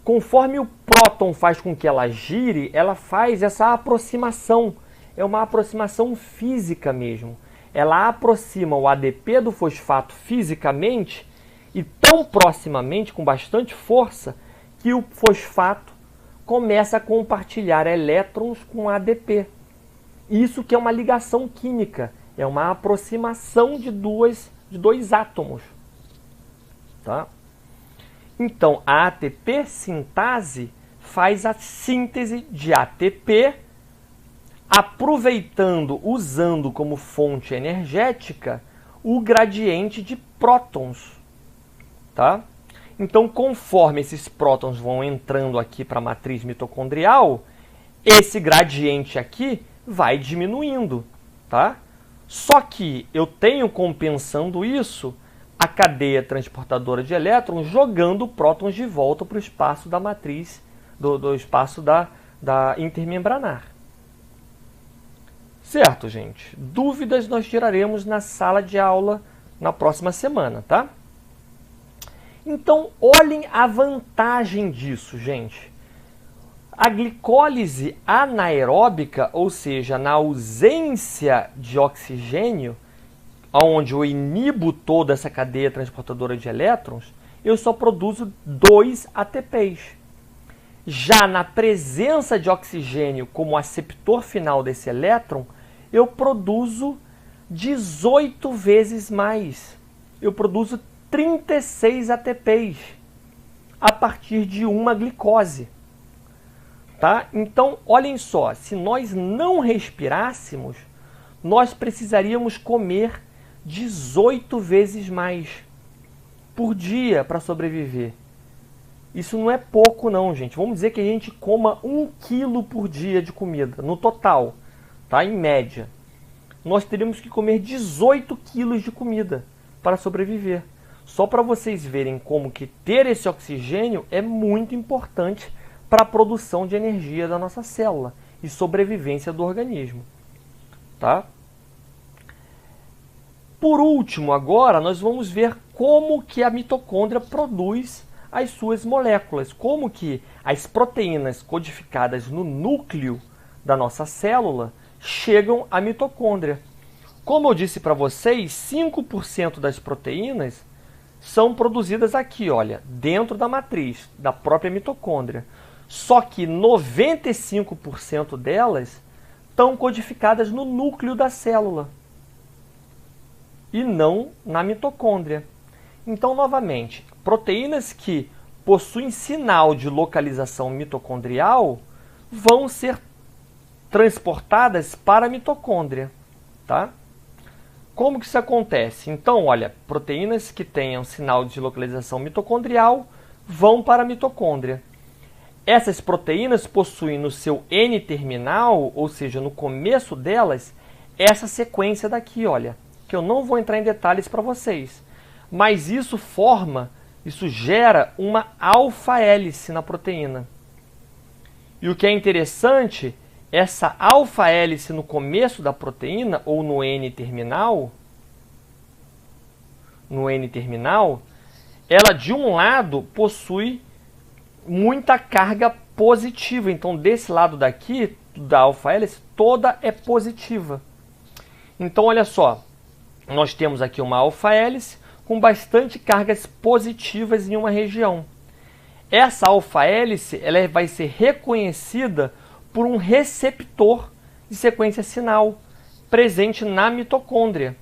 Conforme o próton faz com que ela gire, ela faz essa aproximação. É uma aproximação física mesmo. Ela aproxima o ADP do fosfato fisicamente e tão proximamente, com bastante força, que o fosfato começa a compartilhar elétrons com o ADP. Isso que é uma ligação química, é uma aproximação de dois átomos. Tá? Então, a ATP sintase faz a síntese de ATP, aproveitando, usando como fonte energética o gradiente de prótons, tá? Então, conforme esses prótons vão entrando aqui para a matriz mitocondrial, esse gradiente aqui vai diminuindo, tá? Só que eu tenho compensando isso a cadeia transportadora de elétrons jogando prótons de volta para o espaço da matriz, do espaço da intermembranar. Certo, gente? Dúvidas nós tiraremos na sala de aula na próxima semana, tá? Então, olhem a vantagem disso, gente. A glicólise anaeróbica, ou seja, na ausência de oxigênio, onde eu inibo toda essa cadeia transportadora de elétrons, eu só produzo 2 ATPs. Já na presença de oxigênio como aceptor final desse elétron, eu produzo 18 vezes mais. Eu produzo 36 ATPs a partir de uma glicose. Tá? Então, olhem só, se nós não respirássemos, nós precisaríamos comer 18 vezes mais por dia para sobreviver. Isso não é pouco não, gente. Vamos dizer que a gente coma 1 quilo por dia de comida, no total, tá? Em média. Nós teríamos que comer 18 quilos de comida para sobreviver. Só para vocês verem como que ter esse oxigênio é muito importante para a produção de energia da nossa célula e sobrevivência do organismo, tá? Por último, agora, nós vamos ver como que a mitocôndria produz as suas moléculas, como que as proteínas codificadas no núcleo da nossa célula chegam à mitocôndria. Como eu disse para vocês, 5% das proteínas são produzidas aqui, olha, dentro da matriz da própria mitocôndria. Só que 95% delas estão codificadas no núcleo da célula e não na mitocôndria. Então, novamente, proteínas que possuem sinal de localização mitocondrial vão ser transportadas para a mitocôndria, tá? Como que isso acontece? Então, olha, proteínas que tenham sinal de localização mitocondrial vão para a mitocôndria. Essas proteínas possuem no seu N-terminal, ou seja, no começo delas, essa sequência daqui, olha, que eu não vou entrar em detalhes para vocês. Mas isso gera uma alfa-hélice na proteína. E o que é interessante, essa alfa-hélice no começo da proteína, ou no N-terminal, ela de um lado possui muita carga positiva. Então, desse lado daqui, da alfa-hélice, toda é positiva. Então, olha só, nós temos aqui uma alfa-hélice com bastante cargas positivas em uma região. Essa alfa-hélice ela vai ser reconhecida por um receptor de sequência sinal presente na mitocôndria.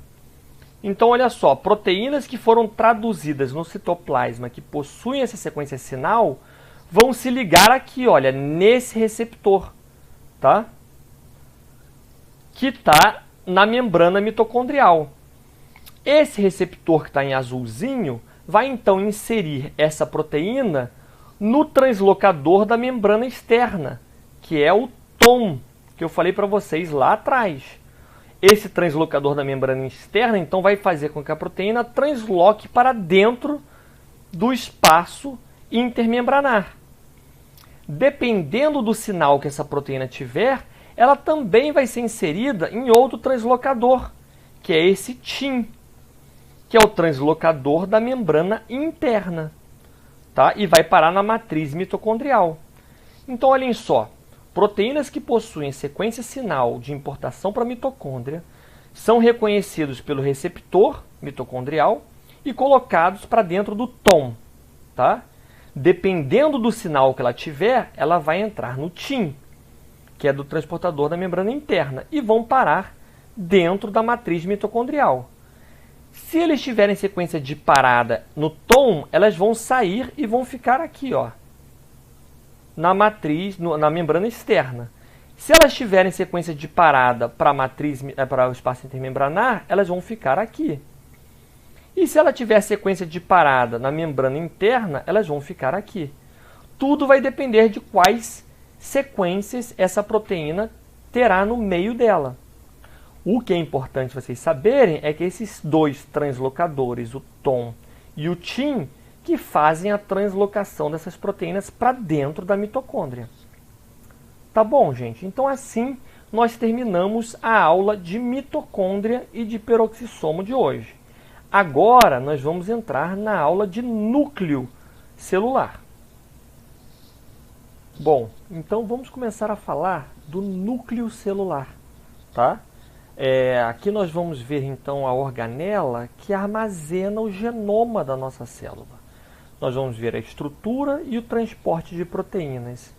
Então, olha só, proteínas que foram traduzidas no citoplasma que possuem essa sequência sinal vão se ligar aqui, olha, nesse receptor, tá? Que está na membrana mitocondrial. Esse receptor que está em azulzinho vai então inserir essa proteína no translocador da membrana externa, que é o TOM, que eu falei para vocês lá atrás. Esse translocador da membrana externa, então, vai fazer com que a proteína transloque para dentro do espaço intermembranar. Dependendo do sinal que essa proteína tiver, ela também vai ser inserida em outro translocador, que é esse TIM, que é o translocador da membrana interna, tá? E vai parar na matriz mitocondrial. Então, olhem só, proteínas que possuem sequência sinal de importação para a mitocôndria são reconhecidos pelo receptor mitocondrial e colocados para dentro do TOM, tá? Dependendo do sinal que ela tiver, ela vai entrar no TIM, que é do transportador da membrana interna, e vão parar dentro da matriz mitocondrial. Se eles tiverem sequência de parada no tom, elas vão sair e vão ficar aqui, ó, na matriz, na membrana externa. Se elas tiverem sequência de parada para a matriz, para o espaço intermembranar, elas vão ficar aqui. E se ela tiver sequência de parada na membrana interna, elas vão ficar aqui. Tudo vai depender de quais sequências essa proteína terá no meio dela. O que é importante vocês saberem é que esses dois translocadores, o TOM e o TIM, que fazem a translocação dessas proteínas para dentro da mitocôndria. Tá bom, gente? Então assim nós terminamos a aula de mitocôndria e de peroxissomo de hoje. Agora nós vamos entrar na aula de núcleo celular. Bom, então vamos começar a falar do núcleo celular, tá? Aqui nós vamos ver então a organela que armazena o genoma da nossa célula. Nós vamos ver a estrutura e o transporte de proteínas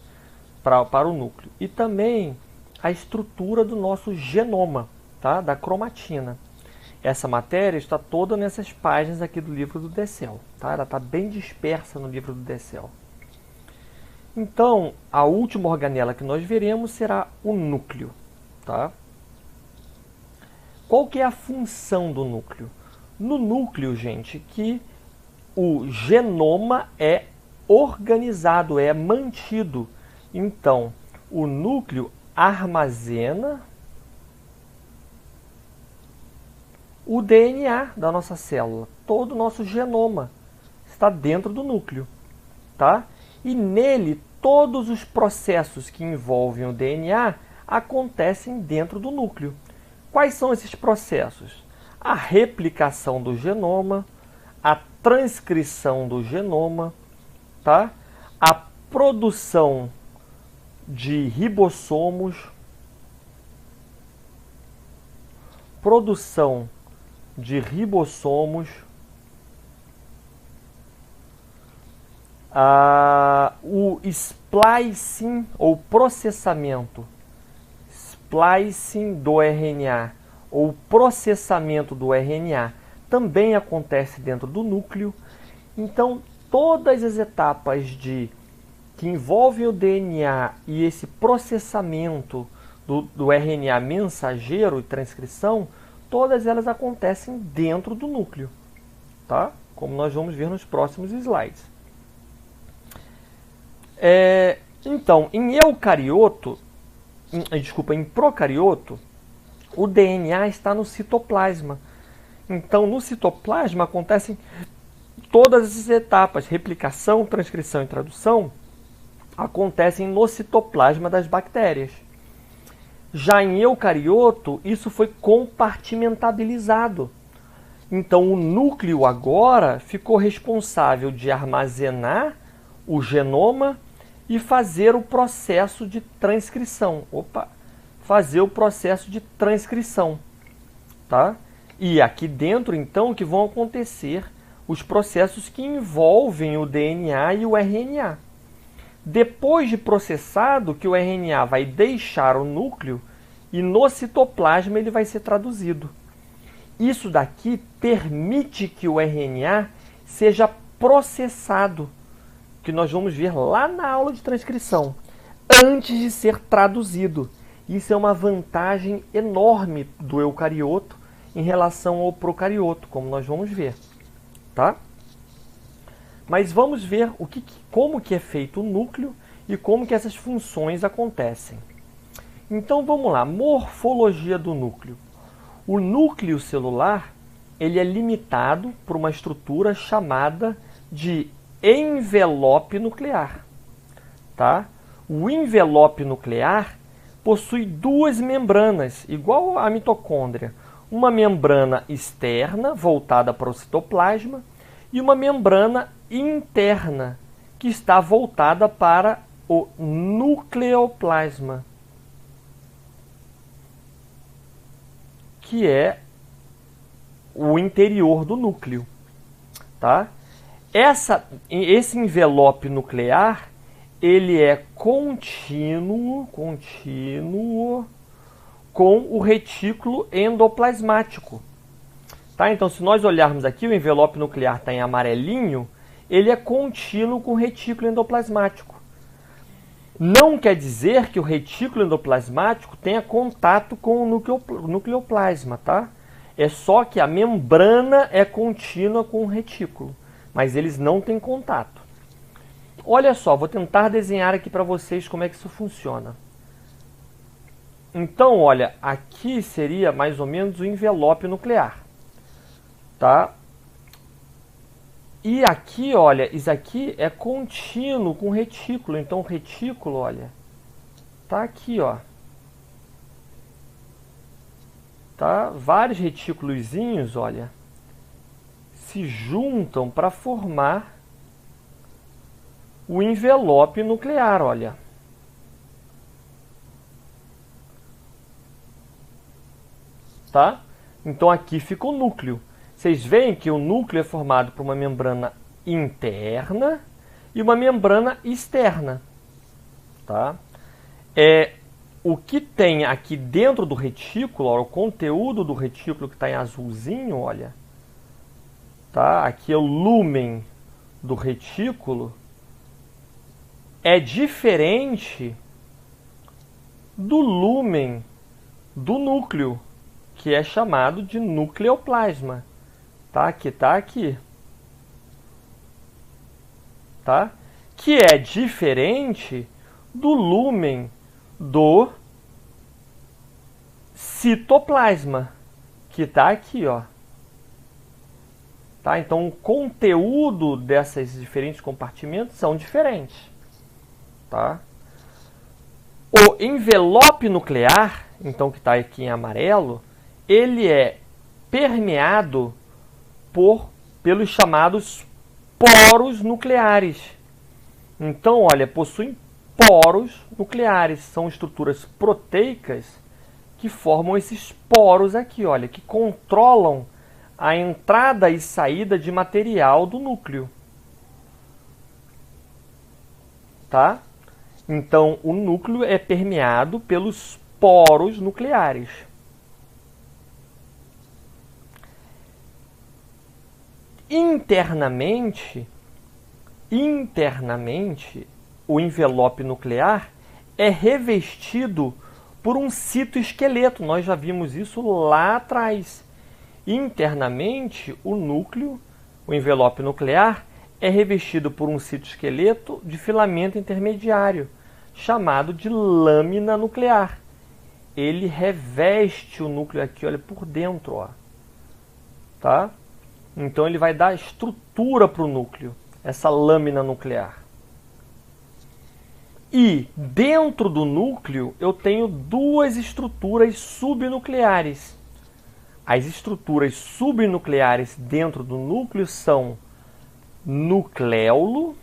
para o núcleo. E também a estrutura do nosso genoma, tá? Da cromatina. Essa matéria está toda nessas páginas aqui do livro do Dessel, tá? Ela está bem dispersa no livro do Dessel. Então, a última organela que nós veremos será o núcleo, tá? Qual que é a função do núcleo? No núcleo, gente, que o genoma é organizado, é mantido. Então, o núcleo armazena o DNA da nossa célula. Todo o nosso genoma está dentro do núcleo, tá? E nele, todos os processos que envolvem o DNA acontecem dentro do núcleo. Quais são esses processos? A replicação do genoma, a transcrição do genoma, tá? A produção de ribossomos, o splicing ou processamento, splicing do RNA ou processamento do RNA também acontece dentro do núcleo. Então, todas as etapas que envolvem o DNA e esse processamento do RNA mensageiro e transcrição, todas elas acontecem dentro do núcleo, tá? Como nós vamos ver nos próximos slides. Então, em procarioto, o DNA está no citoplasma. Então, no citoplasma acontecem todas essas etapas, replicação, transcrição e tradução, acontecem no citoplasma das bactérias. Já em eucarioto, isso foi compartimentabilizado. Então, o núcleo agora ficou responsável de armazenar o genoma e fazer o processo de transcrição. Tá? E aqui dentro, então, que vão acontecer os processos que envolvem o DNA e o RNA. Depois de processado, que o RNA vai deixar o núcleo e no citoplasma ele vai ser traduzido. Isso daqui permite que o RNA seja processado, que nós vamos ver lá na aula de transcrição, antes de ser traduzido. Isso é uma vantagem enorme do eucarioto em relação ao procarioto, como nós vamos ver, tá? Mas vamos ver como que é feito o núcleo e como que essas funções acontecem. Então vamos lá, morfologia do núcleo. O núcleo celular ele é limitado por uma estrutura chamada de envelope nuclear. Tá? O envelope nuclear possui duas membranas, igual à mitocôndria. Uma membrana externa, voltada para o citoplasma, e uma membrana interna, que está voltada para o nucleoplasma, que é o interior do núcleo. Tá? Esse envelope nuclear ele é contínuo com o retículo endoplasmático. Tá? Então, se nós olharmos aqui, o envelope nuclear está em amarelinho, ele é contínuo com o retículo endoplasmático. Não quer dizer que o retículo endoplasmático tenha contato com o nucleoplasma, tá? É só que a membrana é contínua com o retículo, mas eles não têm contato. Olha só, vou tentar desenhar aqui para vocês como é que isso funciona. Então, olha, aqui seria mais ou menos o envelope nuclear, tá? E aqui, olha, isso aqui é contínuo com o retículo. Então, o retículo, olha, tá aqui, ó. Tá? Vários retículozinhos, olha, se juntam para formar o envelope nuclear, olha. Tá? Então, aqui fica o núcleo. Vocês veem que o núcleo é formado por uma membrana interna e uma membrana externa. Tá? O que tem aqui dentro do retículo, ó, o conteúdo do retículo que está em azulzinho, olha. Tá? Aqui é o lúmen do retículo. É diferente do lúmen do núcleo, que é chamado de nucleoplasma. Tá? Que está aqui. Tá? Que é diferente do lúmen do citoplasma, que está aqui, ó. Tá? Então, o conteúdo desses diferentes compartimentos são diferentes. Tá? O envelope nuclear, então, que está aqui em amarelo, ele é permeado pelos chamados poros nucleares. Então, olha, possuem poros nucleares. São estruturas proteicas que formam esses poros aqui, olha, que controlam a entrada e saída de material do núcleo. Tá? Então, o núcleo é permeado pelos poros nucleares. Internamente, o envelope nuclear é revestido por um citoesqueleto. Nós já vimos isso lá atrás. Internamente, o núcleo, o envelope nuclear, é revestido por um citoesqueleto de filamento intermediário, chamado de lâmina nuclear. Ele reveste o núcleo aqui, olha, por dentro, ó. Tá? Então, ele vai dar estrutura para o núcleo, essa lâmina nuclear. E, dentro do núcleo, eu tenho duas estruturas subnucleares. As estruturas subnucleares dentro do núcleo são nucléolo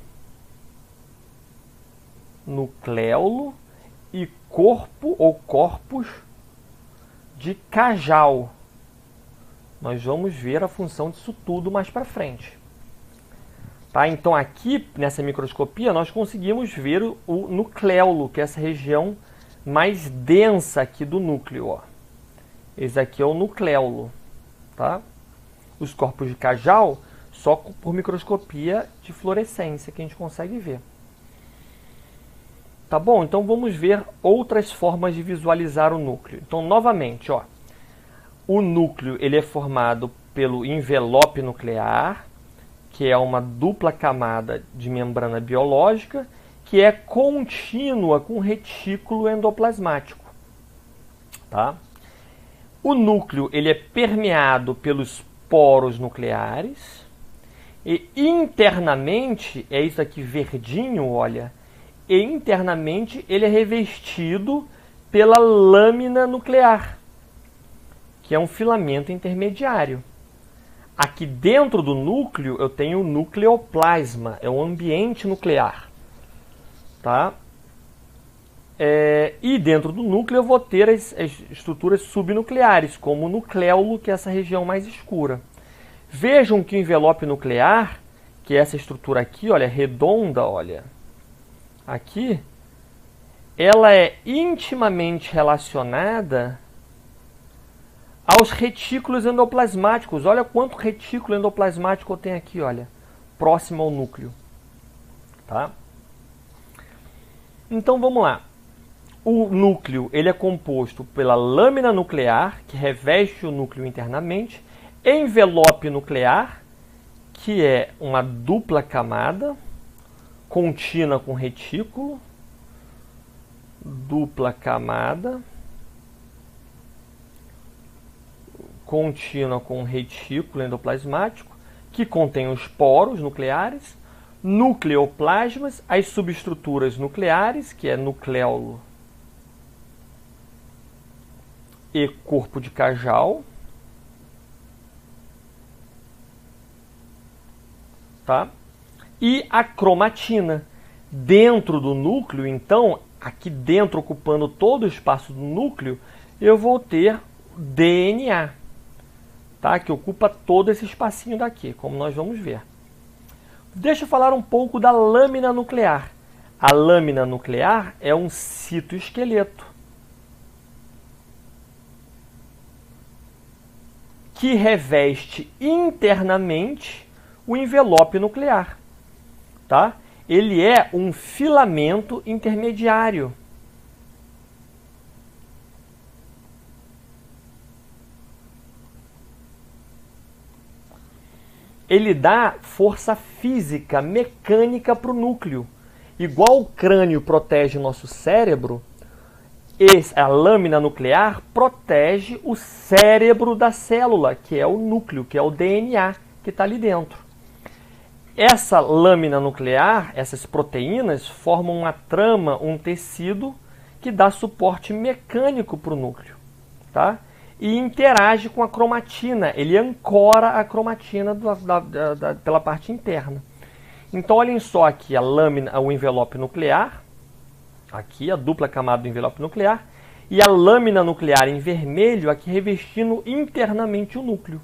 e corpo ou corpus de Kajal. Nós vamos ver a função disso tudo mais para frente. Tá? Então, aqui, nessa microscopia, nós conseguimos ver o nucléolo, que é essa região mais densa aqui do núcleo. Ó. Esse aqui é o nucléolo. Tá? Os corpos de Kajal, só por microscopia de fluorescência que a gente consegue ver. Tá bom? Então, vamos ver outras formas de visualizar o núcleo. Então, novamente, ó. O núcleo ele é formado pelo envelope nuclear, que é uma dupla camada de membrana biológica, que é contínua com o retículo endoplasmático. Tá? O núcleo ele é permeado pelos poros nucleares e internamente, é isso aqui verdinho, olha, e internamente ele é revestido pela lâmina nuclear, que é um filamento intermediário. Aqui dentro do núcleo eu tenho o nucleoplasma, é um ambiente nuclear. Tá? E dentro do núcleo eu vou ter as estruturas subnucleares, como o nucléolo, que é essa região mais escura. Vejam que o envelope nuclear, que é essa estrutura aqui, olha, redonda, olha, aqui, ela é intimamente relacionada aos retículos endoplasmáticos. Olha quanto retículo endoplasmático eu tenho aqui, olha, próximo ao núcleo. Tá? Então vamos lá. O núcleo ele é composto pela lâmina nuclear, que reveste o núcleo internamente, envelope nuclear, que é uma dupla camada, contínua com retículo, dupla camada, contínua com retículo endoplasmático, que contém os poros nucleares, nucleoplasmas, as subestruturas nucleares, que é nucleolo e corpo de Cajal, tá? E a cromatina. Dentro do núcleo, então, aqui dentro, ocupando todo o espaço do núcleo, eu vou ter DNA, tá? Que ocupa todo esse espacinho daqui, como nós vamos ver. Deixa eu falar um pouco da lâmina nuclear. A lâmina nuclear é um citoesqueleto que reveste internamente o envelope nuclear, tá? Ele é um filamento intermediário. Ele dá força física, mecânica para o núcleo. Igual o crânio protege o nosso cérebro, a lâmina nuclear protege o cérebro da célula, que é o núcleo, que é o DNA que está ali dentro. Essa lâmina nuclear, essas proteínas, formam uma trama, um tecido que dá suporte mecânico para o núcleo, tá? E interage com a cromatina, ele ancora a cromatina pela parte interna. Então, olhem só aqui a lâmina, o envelope nuclear, aqui a dupla camada do envelope nuclear, e a lâmina nuclear em vermelho aqui revestindo internamente o núcleo.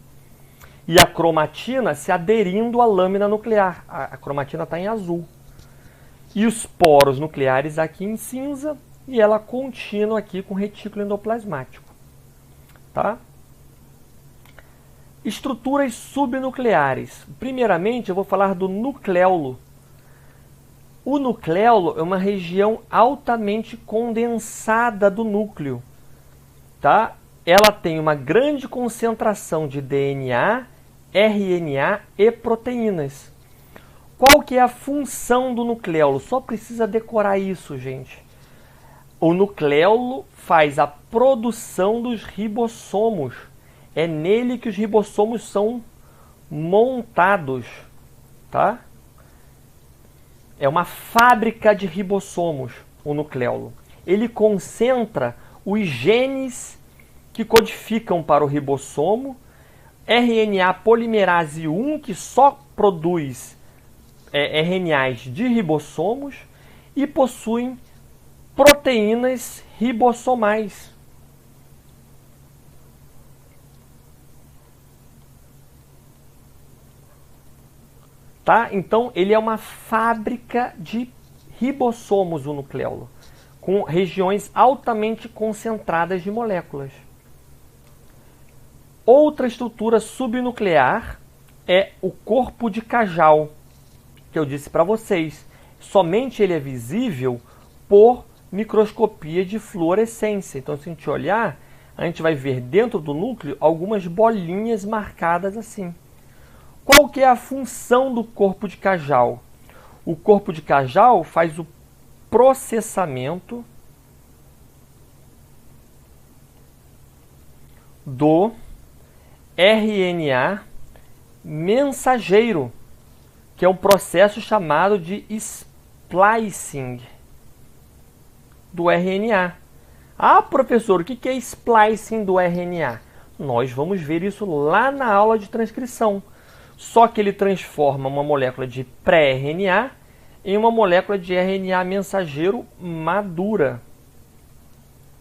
E a cromatina se aderindo à lâmina nuclear. A cromatina está em azul. E os poros nucleares aqui em cinza e ela contínua aqui com retículo endoplasmático. Tá? Estruturas subnucleares. Primeiramente, eu vou falar do nucleolo. O nucleolo é uma região altamente condensada do núcleo. Tá? Ela tem uma grande concentração de DNA, RNA e proteínas. Qual que é a função do nucleolo? Só precisa decorar isso, gente. O nucleolo faz a produção dos ribossomos. É nele que os ribossomos são montados, tá? É uma fábrica de ribossomos, o nucleolo. Ele concentra os genes que codificam para o ribossomo, RNA polimerase 1, que só produz RNAs de ribossomos, e possuem proteínas ribossomais. Tá? Então, ele é uma fábrica de ribossomos, o nucleolo, com regiões altamente concentradas de moléculas. Outra estrutura subnuclear é o corpo de Cajal, que eu disse para vocês. Somente ele é visível por microscopia de fluorescência. Então, se a gente olhar, a gente vai ver dentro do núcleo algumas bolinhas marcadas assim. Qual que é a função do corpo de Cajal? O corpo de Cajal faz o processamento do RNA mensageiro, que é um processo chamado de splicing do RNA. Ah, professor, o que é splicing do RNA? Nós vamos ver isso lá na aula de transcrição. Só que ele transforma uma molécula de pré-RNA em uma molécula de RNA mensageiro madura,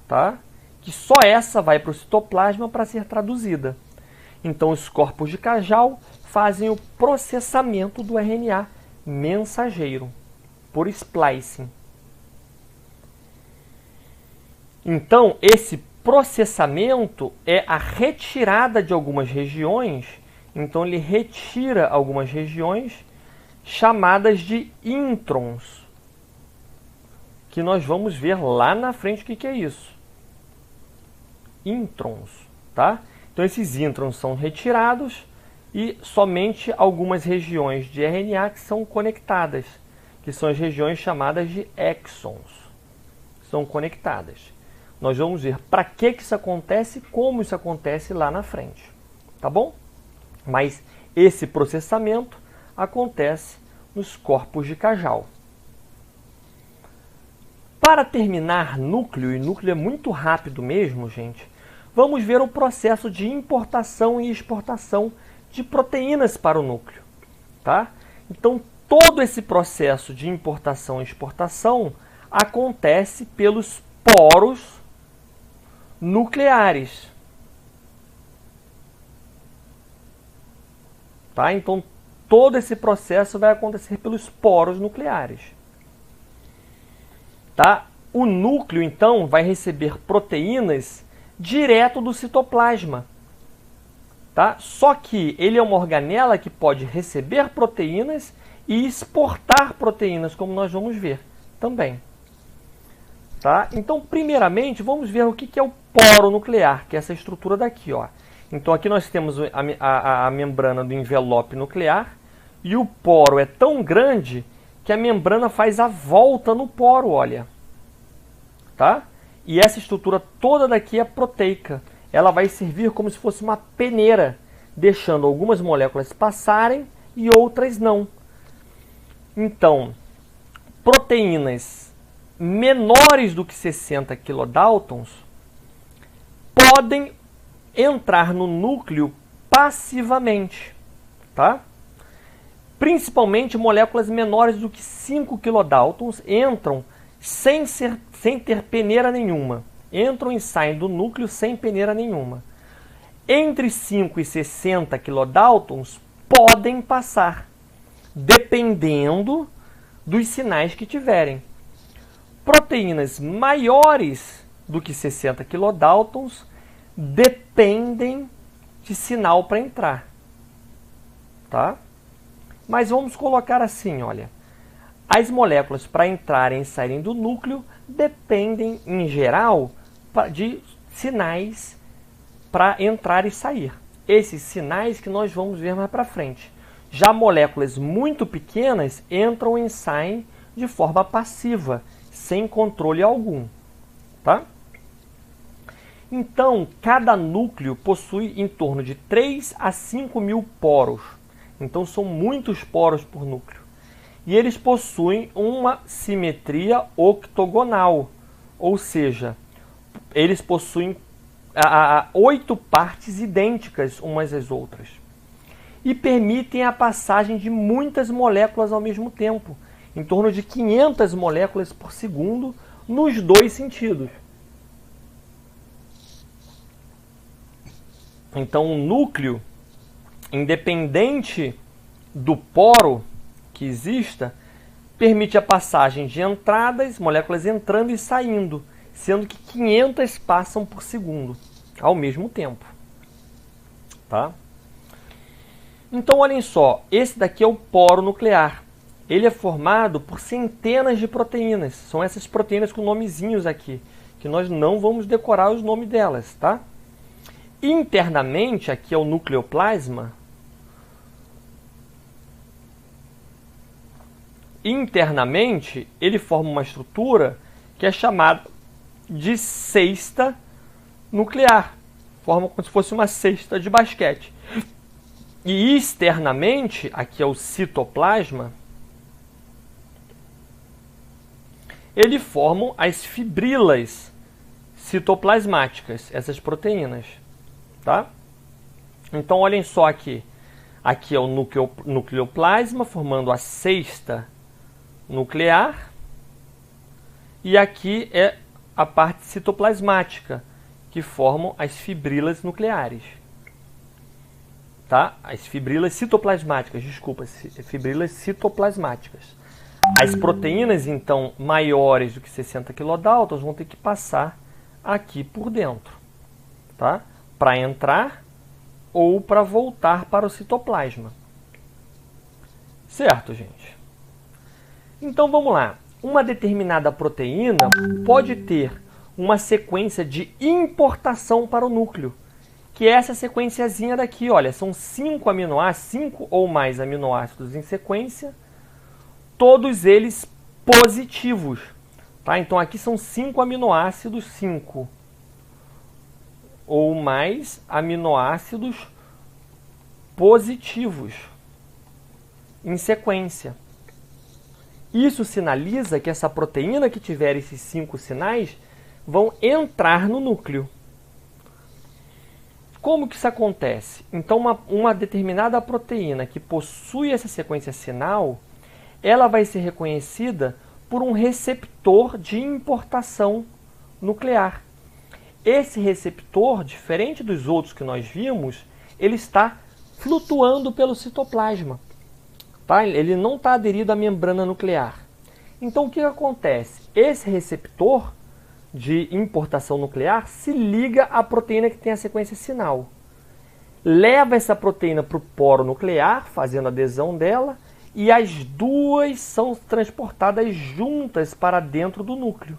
tá? Que só essa vai para o citoplasma para ser traduzida. Então, os corpos de Cajal fazem o processamento do RNA mensageiro por splicing. Então, esse processamento é a retirada de algumas regiões, então ele retira algumas regiões chamadas de introns, que nós vamos ver lá na frente o que é isso. Introns, tá? Então esses introns são retirados e somente algumas regiões de RNA que são conectadas, que são as regiões chamadas de exons, são conectadas. Nós vamos ver para que isso acontece, como isso acontece lá na frente, tá bom? Mas esse processamento acontece nos corpos de Cajal. Para terminar núcleo, e núcleo é muito rápido mesmo, gente, vamos ver o processo de importação e exportação de proteínas para o núcleo, tá? Então, todo esse processo de importação e exportação acontece pelos poros nucleares. Tá? Então, todo esse processo vai acontecer pelos poros nucleares. Tá? O núcleo, então, vai receber proteínas direto do citoplasma. Tá? Só que ele é uma organela que pode receber proteínas e exportar proteínas, como nós vamos ver também. Tá? Então, primeiramente, vamos ver o que é o poro nuclear, que é essa estrutura daqui. Ó. Então, aqui nós temos a membrana do envelope nuclear, e o poro é tão grande que a membrana faz a volta no poro, olha. Tá? E essa estrutura toda daqui é proteica. Ela vai servir como se fosse uma peneira, deixando algumas moléculas passarem e outras não. Então, proteínas menores do que 60 kilodaltons podem entrar no núcleo passivamente, tá? Principalmente moléculas menores do que 5 kilodaltons entram sem ter peneira nenhuma. Entram e saem do núcleo sem peneira nenhuma. Entre 5 e 60 kilodaltons podem passar, dependendo dos sinais que tiverem. Proteínas maiores do que 60 kilodaltons dependem de sinal para entrar. Tá? Mas vamos colocar assim, olha. As moléculas para entrarem e saírem do núcleo dependem, em geral, de sinais para entrar e sair. Esses sinais que nós vamos ver mais para frente. Já moléculas muito pequenas entram e saem de forma passiva, sem controle algum. Tá? Então, cada núcleo possui em torno de 3 a 5 mil poros. Então, são muitos poros por núcleo. E eles possuem uma simetria octogonal, ou seja, eles possuem 8 partes idênticas umas às outras. E permitem a passagem de muitas moléculas ao mesmo tempo, em torno de 500 moléculas por segundo, nos dois sentidos. Então, o núcleo, independente do poro que exista, permite a passagem de entradas, moléculas entrando e saindo, sendo que 500 passam por segundo, ao mesmo tempo. Tá? Então, olhem só, esse daqui é o poro nuclear. Ele é formado por centenas de proteínas. São essas proteínas com nomezinhos aqui, que nós não vamos decorar os nomes delas, tá? Internamente, aqui é o nucleoplasma. Internamente, ele forma uma estrutura que é chamada de cesta nuclear. Forma como se fosse uma cesta de basquete. E externamente, aqui é o citoplasma, ele forma as fibrilas citoplasmáticas, essas proteínas. Tá? Então, olhem só aqui. Aqui é o nucleoplasma, formando a cesta nuclear. E aqui é a parte citoplasmática, que formam as fibrilas nucleares. Tá? As fibrilas citoplasmáticas, desculpa, fibrilas citoplasmáticas. As proteínas, então, maiores do que 60 kilodaltons vão ter que passar aqui por dentro. tá? Para entrar ou para voltar para o citoplasma. Certo, gente? Então vamos lá. Uma determinada proteína pode ter uma sequência de importação para o núcleo, que é essa sequenciazinha daqui, olha, são 5 aminoácidos, 5 ou mais aminoácidos em sequência, todos eles positivos, tá? Então aqui são 5 aminoácidos, 5 ou mais aminoácidos positivos em sequência. Isso sinaliza que essa proteína que tiver esses 5 sinais vão entrar no núcleo. Como que isso acontece? Então, uma determinada proteína que possui essa sequência sinal, ela vai ser reconhecida por um receptor de importação nuclear. Esse receptor, diferente dos outros que nós vimos, ele está flutuando pelo citoplasma. Tá? Ele não está aderido à membrana nuclear. Então, o que acontece? Esse receptor de importação nuclear se liga à proteína que tem a sequência sinal. Leva essa proteína para o poro nuclear, fazendo a adesão dela, e as duas são transportadas juntas para dentro do núcleo.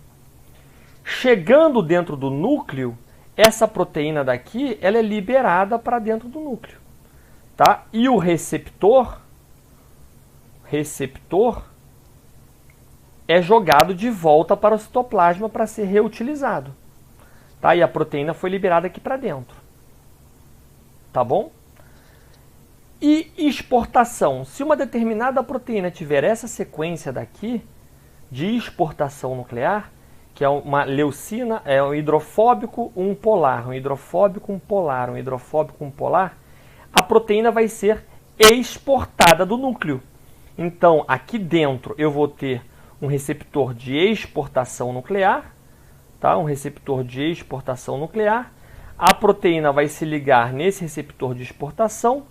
Chegando dentro do núcleo, essa proteína daqui ela é liberada para dentro do núcleo. Tá? E o receptor é jogado de volta para o citoplasma para ser reutilizado. Tá? E a proteína foi liberada aqui para dentro. Tá bom? E exportação. Se uma determinada proteína tiver essa sequência daqui, de exportação nuclear, que é uma leucina, é um hidrofóbico, um polar, um hidrofóbico, um polar, um hidrofóbico, um polar, a proteína vai ser exportada do núcleo. Então, aqui dentro eu vou ter um receptor de exportação nuclear, tá? Um receptor de exportação nuclear. A proteína vai se ligar nesse receptor de exportação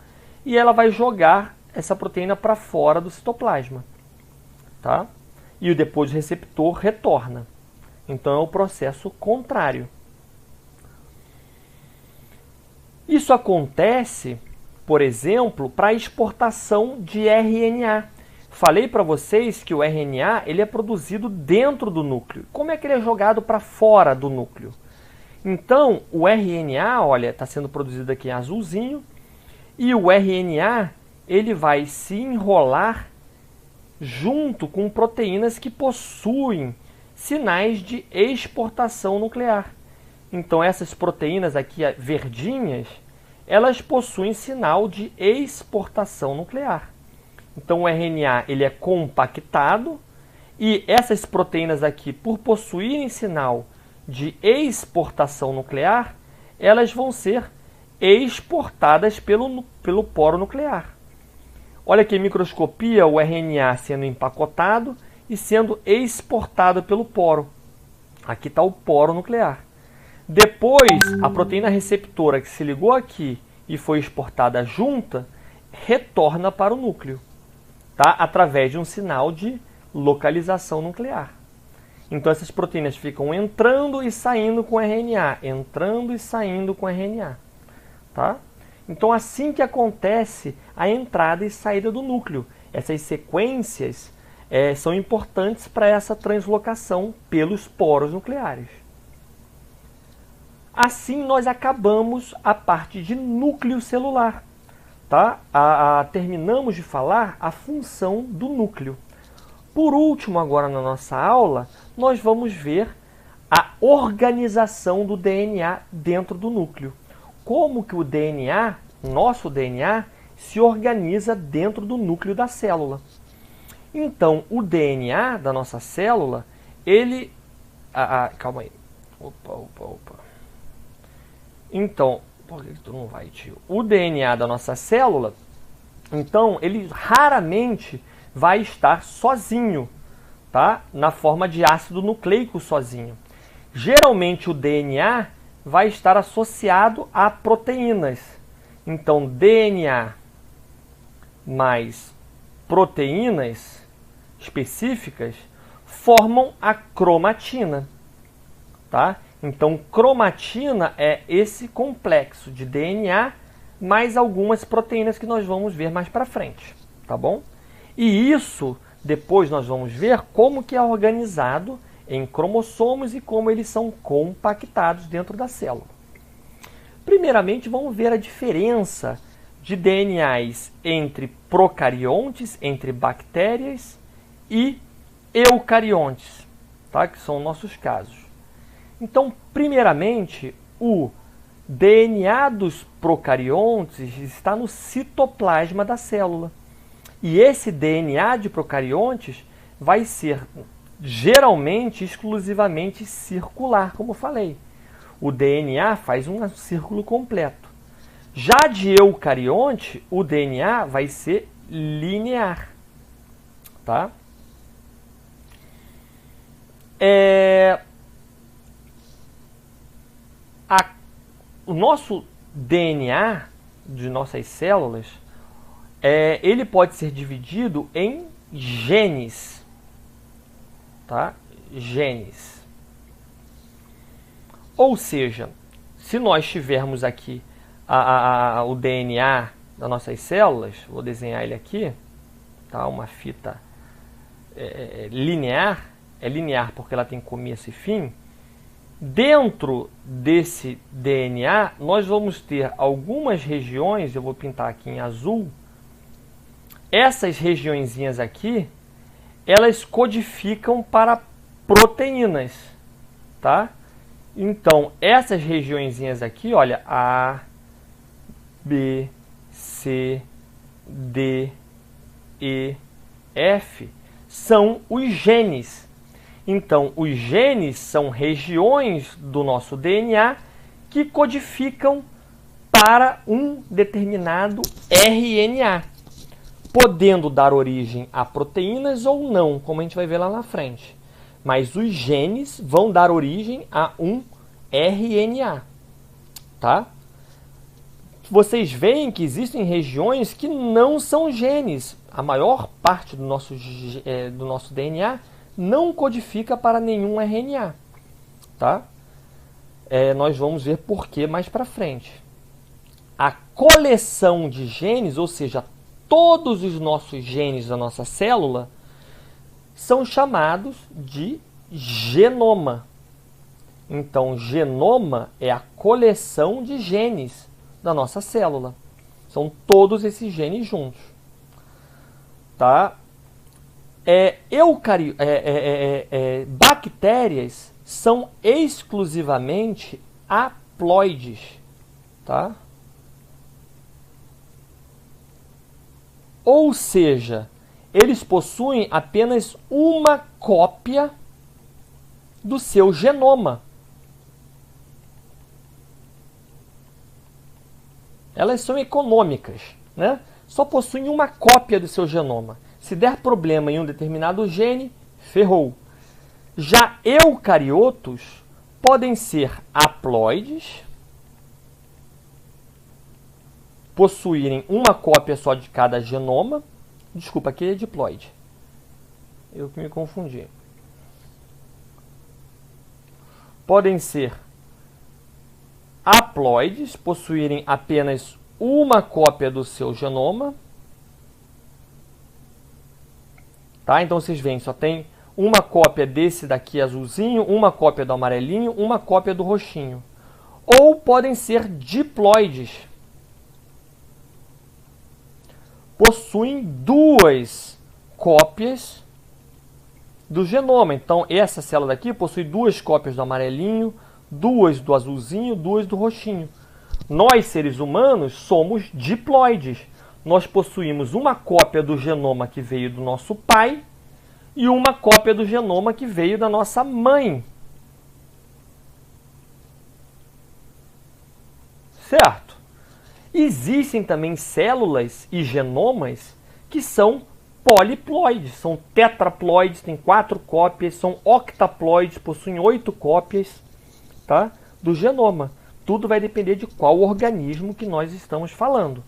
e ela vai jogar essa proteína para fora do citoplasma, tá? E depois o receptor retorna. Então é o processo contrário. Isso acontece, por exemplo, para a exportação de RNA. Falei para vocês que o RNA ele é produzido dentro do núcleo. Como é que ele é jogado para fora do núcleo? Então, o RNA, olha, está sendo produzido aqui em azulzinho, e o RNA ele vai se enrolar junto com proteínas que possuem sinais de exportação nuclear. Então, essas proteínas aqui verdinhas, elas possuem sinal de exportação nuclear. Então, o RNA ele é compactado e essas proteínas aqui, por possuírem sinal de exportação nuclear, elas vão ser exportadas pelo poro nuclear. Olha aqui, em microscopia, o RNA sendo empacotado e sendo exportado pelo poro. Aqui está o poro nuclear. Depois, a proteína receptora que se ligou aqui e foi exportada junta, retorna para o núcleo, tá? Através de um sinal de localização nuclear. Então, essas proteínas ficam entrando e saindo com RNA, entrando e saindo com RNA. Tá? Então, assim que acontece a entrada e saída do núcleo. Essas sequências são importantes para essa translocação pelos poros nucleares. Assim, nós acabamos a parte de núcleo celular. Tá? Terminamos de falar a função do núcleo. Por último, agora na nossa aula, nós vamos ver a organização do DNA dentro do núcleo. Como que o DNA, nosso DNA, se organiza dentro do núcleo da célula. Então, o DNA da nossa célula, ele... calma aí. Opa. Então, por que tu não vai, tio? O DNA da nossa célula, então, ele raramente vai estar sozinho, tá? Na forma de ácido nucleico sozinho. Geralmente, o DNA vai estar associado a proteínas. Então, DNA mais proteínas específicas formam a cromatina. Tá? Então, cromatina é esse complexo de DNA mais algumas proteínas que nós vamos ver mais para frente, tá bom? E isso, depois nós vamos ver como que é organizado em cromossomos e como eles são compactados dentro da célula. Primeiramente, vamos ver a diferença de DNAs entre procariontes, entre bactérias e eucariontes, tá? Que são nossos casos. Então, primeiramente, o DNA dos procariontes está no citoplasma da célula. E esse DNA de procariontes vai ser geralmente, exclusivamente circular, como eu falei. O DNA faz um círculo completo. Já de eucarionte, o DNA vai ser linear, tá? O nosso DNA de nossas células, ele pode ser dividido em genes, tá? Genes. Ou seja, se nós tivermos aqui o DNA das nossas células, vou desenhar ele aqui, tá? Uma fita linear, é linear porque ela tem começo e fim. Dentro desse DNA, nós vamos ter algumas regiões, eu vou pintar aqui em azul. Essas regiõezinhas aqui, elas codificam para proteínas, tá? Então, essas regiõezinhas aqui, olha, A, B, C, D, E, F, são os genes. Então, os genes são regiões do nosso DNA que codificam para um determinado RNA, podendo dar origem a proteínas ou não, como a gente vai ver lá na frente. Mas os genes vão dar origem a um RNA, tá? Vocês veem que existem regiões que não são genes. A maior parte do nosso DNA não codifica para nenhum RNA, tá? Nós vamos ver por que mais para frente. A coleção de genes, ou seja, todos os nossos genes da nossa célula, são chamados de genoma. Então, genoma é a coleção de genes da nossa célula. São todos esses genes juntos, tá? Bactérias são exclusivamente haploides, tá? Ou seja, eles possuem apenas uma cópia do seu genoma. Elas são econômicas, né? Só possuem uma cópia do seu genoma. Se der problema em um determinado gene, ferrou. Já eucariotos podem ser haploides, possuírem uma cópia só de cada genoma. Desculpa, aqui é diploide. Eu que me confundi. Podem ser haploides, possuírem apenas uma cópia do seu genoma. Tá? Então vocês veem, só tem uma cópia desse daqui azulzinho, uma cópia do amarelinho, uma cópia do roxinho. Ou podem ser diploides. Possuem duas cópias do genoma. Então, essa célula daqui possui duas cópias do amarelinho, duas do azulzinho, duas do roxinho. Nós, seres humanos, somos diploides. Nós possuímos uma cópia do genoma que veio do nosso pai e uma cópia do genoma que veio da nossa mãe. Certo? Existem também células e genomas que são poliploides, são tetraploides, têm 4 cópias, são octaploides, possuem 8 cópias, tá? Do genoma. Tudo vai depender de qual organismo que nós estamos falando.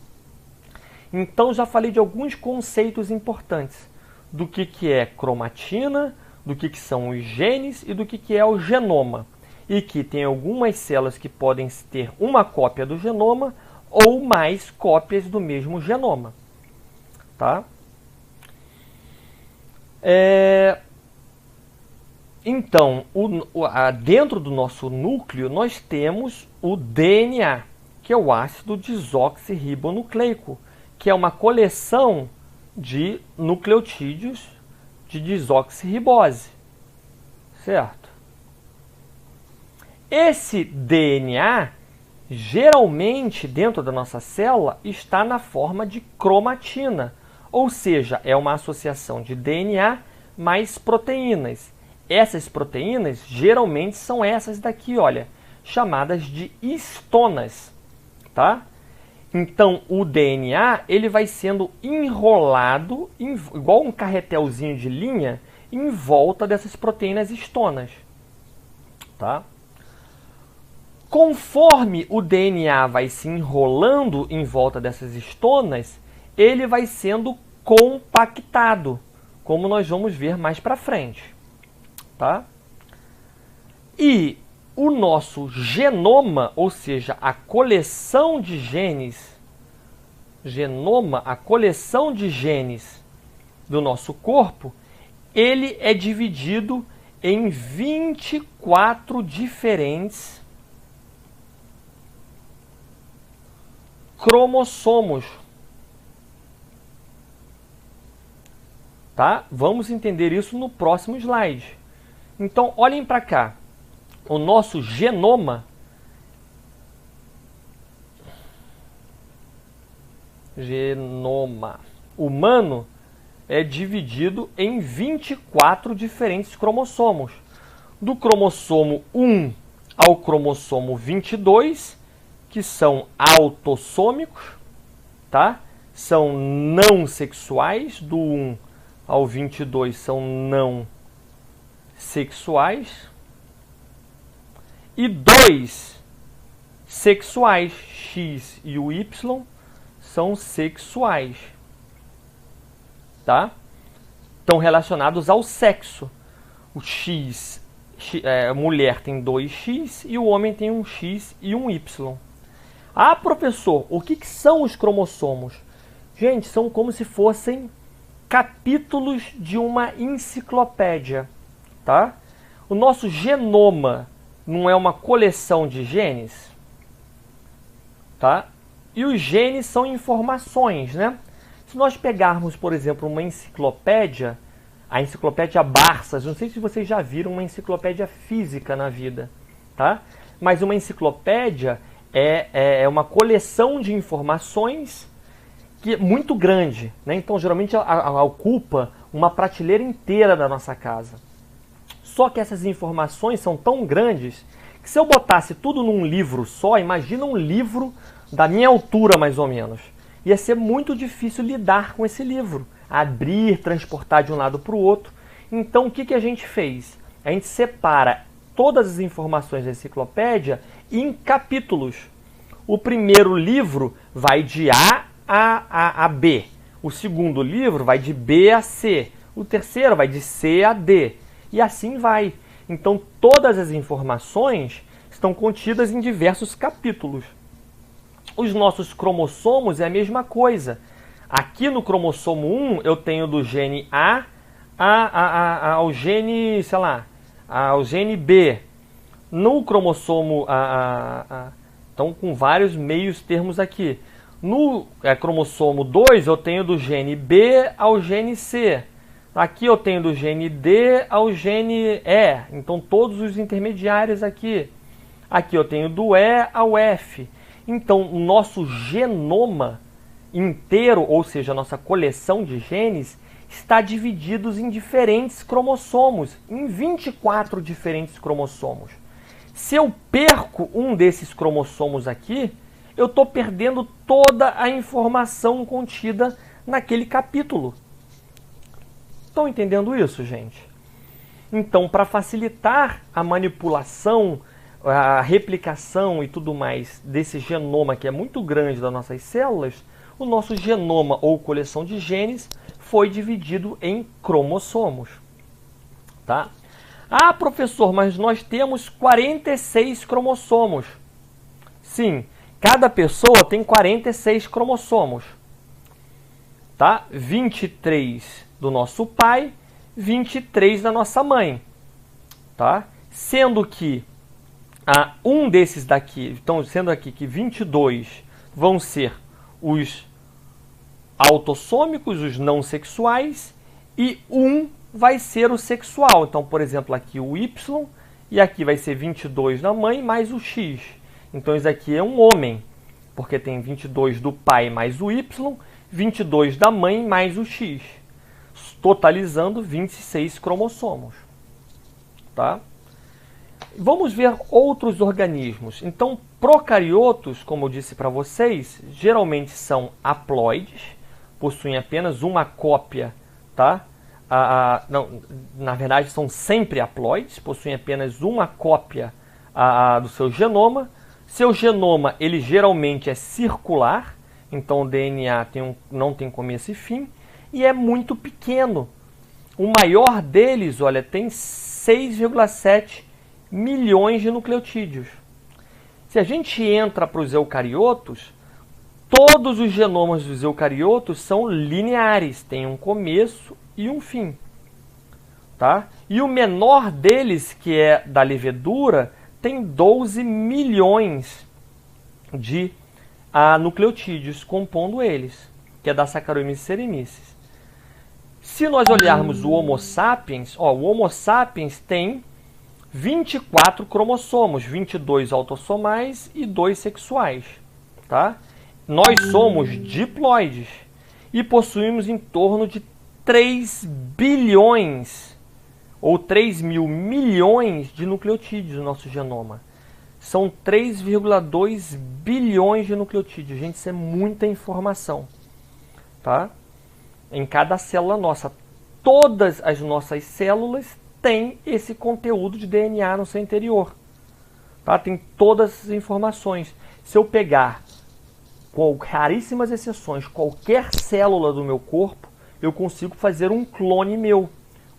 Então, já falei de alguns conceitos importantes do que é cromatina, do que são os genes e do que é o genoma. e que tem algumas células que podem ter uma cópia do genoma ou mais cópias do mesmo genoma. Tá? Então, dentro do nosso núcleo, nós temos o DNA, que é o ácido desoxirribonucleico, que é uma coleção de nucleotídeos de desoxirribose, certo? Esse DNA, geralmente, dentro da nossa célula, está na forma de cromatina, ou seja, é uma associação de DNA mais proteínas. Essas proteínas, geralmente, são essas daqui, olha, chamadas de histonas, tá? Então, o DNA, ele vai sendo enrolado, igual um carretelzinho de linha, em volta dessas proteínas histonas, tá? Conforme o DNA vai se enrolando em volta dessas histonas, ele vai sendo compactado, como nós vamos ver mais para frente, tá? E o nosso genoma, ou seja, a coleção de genes, a coleção de genes do nosso corpo, ele é dividido em 24 diferentes cromossomos. Tá? Vamos entender isso no próximo slide. Então, olhem para cá. O nosso genoma humano é dividido em 24 diferentes cromossomos. Do cromossomo 1 ao cromossomo 22, que são autossômicos, tá? São não sexuais. Do 1 ao 22 são não sexuais. E 2 sexuais, X e o Y, são sexuais, tá? Estão relacionados ao sexo. O a mulher tem 2X e o homem tem um X e um Y. Ah, professor, o que são os cromossomos? Gente, são como se fossem capítulos de uma enciclopédia, tá? O nosso genoma não é uma coleção de genes, tá? E os genes são informações, né? Se nós pegarmos, por exemplo, uma enciclopédia, a enciclopédia Barças, não sei se vocês já viram uma enciclopédia física na vida, tá? Mas uma enciclopédia é uma coleção de informações que é muito grande, né? Então, geralmente, ocupa uma prateleira inteira da nossa casa. Só que essas informações são tão grandes que se eu botasse tudo num livro só, imagina um livro da minha altura, mais ou menos. Ia ser muito difícil lidar com esse livro. Abrir, transportar de um lado para o outro. Então, o que a gente fez? A gente separa todas as informações da enciclopédia em capítulos. O primeiro livro vai de A a B. O segundo livro vai de B a C. O terceiro vai de C a D. E assim vai. Então, todas as informações estão contidas em diversos capítulos. Os nossos cromossomos é a mesma coisa. Aqui no cromossomo 1, eu tenho do gene A ao gene, sei lá, ao gene B. No cromossomo então, com vários meios termos aqui. No cromossomo 2, eu tenho do gene B ao gene C. Aqui eu tenho do gene D ao gene E. Então, todos os intermediários aqui. Aqui eu tenho do E ao F. Então, o nosso genoma inteiro, ou seja, a nossa coleção de genes, está dividido em diferentes cromossomos, em 24 diferentes cromossomos. Se eu perco um desses cromossomos aqui, eu estou perdendo toda a informação contida naquele capítulo. Estão entendendo isso, gente? Então, para facilitar a manipulação, a replicação e tudo mais desse genoma que é muito grande das nossas células, o nosso genoma ou coleção de genes foi dividido em cromossomos, tá? Ah, professor, mas nós temos 46 cromossomos. Sim, cada pessoa tem 46 cromossomos. Tá? 23 do nosso pai, 23 da nossa mãe. Tá? Sendo que um desses daqui, então sendo aqui que 22 vão ser os autossômicos, os não sexuais, e vai ser o sexual. Então, por exemplo, aqui o Y, e aqui vai ser 22 da mãe mais o X. Então, isso aqui é um homem, porque tem 22 do pai mais o Y, 22 da mãe mais o X, totalizando 26 cromossomos. Tá? Vamos ver outros organismos. Então, procariotos, como eu disse para vocês, geralmente são haploides, possuem apenas uma cópia, tá? Não, na verdade, são sempre haploides, possuem apenas uma cópia do seu genoma. Seu genoma, ele geralmente é circular, então o DNA não tem começo e fim, e é muito pequeno. O maior deles, olha, tem 6,7 milhões de nucleotídeos. Se a gente entra para os eucariotos, todos os genomas dos eucariotos são lineares, tem um começo e um fim. Tá? E o menor deles, que é da levedura, tem 12 milhões de nucleotídeos compondo eles, que é da Saccharomyces cerevisiae. Se nós olharmos o Homo sapiens, o Homo sapiens tem 24 cromossomos, 22 autossomais e 2 sexuais. Tá? Nós somos diploides e possuímos em torno de 3 bilhões ou 3 mil milhões de nucleotídeos no nosso genoma. São 3,2 bilhões de nucleotídeos. Gente, isso é muita informação. Tá? Em cada célula nossa. Todas as nossas células têm esse conteúdo de DNA no seu interior. Tá? Tem todas as informações. Se eu pegar, com raríssimas exceções, qualquer célula do meu corpo, eu consigo fazer um clone meu,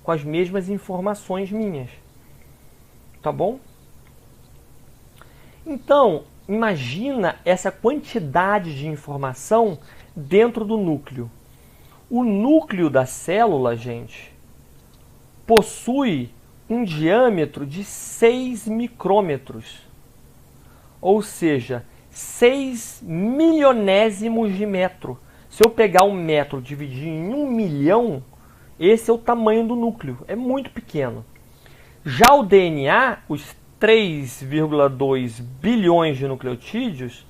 com as mesmas informações minhas. Tá bom? Então, imagina essa quantidade de informação dentro do núcleo. O núcleo da célula, gente, possui um diâmetro de 6 micrômetros. Ou seja, 6 milionésimos de metro. Se eu pegar um metro e dividir em 1 milhão, esse é o tamanho do núcleo. É muito pequeno. Já o DNA, os 3,2 bilhões de nucleotídeos,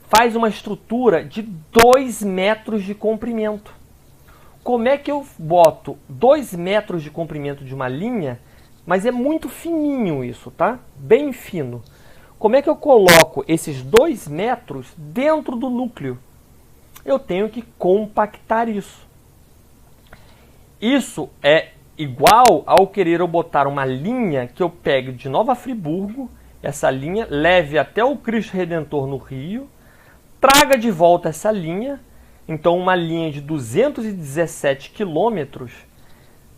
faz uma estrutura de 2 metros de comprimento. Como é que eu boto 2 metros de comprimento de uma linha, mas é muito fininho isso, tá? Bem fino. Como é que eu coloco esses 2 metros dentro do núcleo? Eu tenho que compactar isso. Isso é igual ao querer eu botar uma linha que eu pegue de Nova Friburgo, essa linha, leve até o Cristo Redentor no Rio, traga de volta essa linha, então uma linha de 217 quilômetros,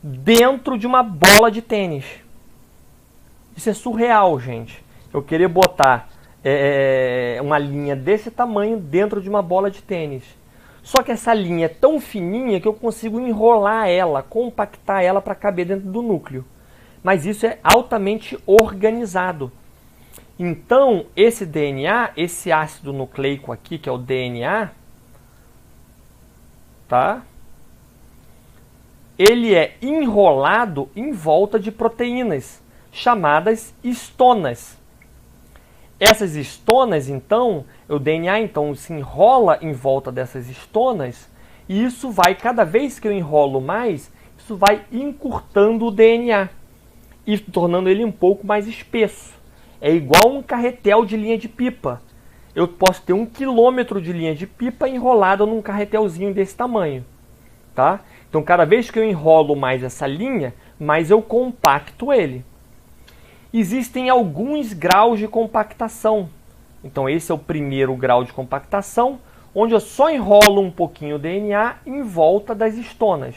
dentro de uma bola de tênis. Isso é surreal, gente. Eu querer botar uma linha desse tamanho dentro de uma bola de tênis. Só que essa linha é tão fininha que eu consigo enrolar ela, compactar ela para caber dentro do núcleo. Mas isso é altamente organizado. Então, esse DNA, esse ácido nucleico aqui, que é o DNA, tá? Ele é enrolado em volta de proteínas, chamadas histonas. Essas histonas, então, o DNA então se enrola em volta dessas histonas, e isso vai, cada vez que eu enrolo mais, isso vai encurtando o DNA e tornando ele um pouco mais espesso. É igual um carretel de linha de pipa. Eu posso ter 1 quilômetro de linha de pipa enrolada num carretelzinho desse tamanho. Tá? Então, cada vez que eu enrolo mais essa linha, mais eu compacto ele. Existem alguns graus de compactação. Então, esse é o primeiro grau de compactação, onde eu só enrolo um pouquinho o DNA em volta das histonas.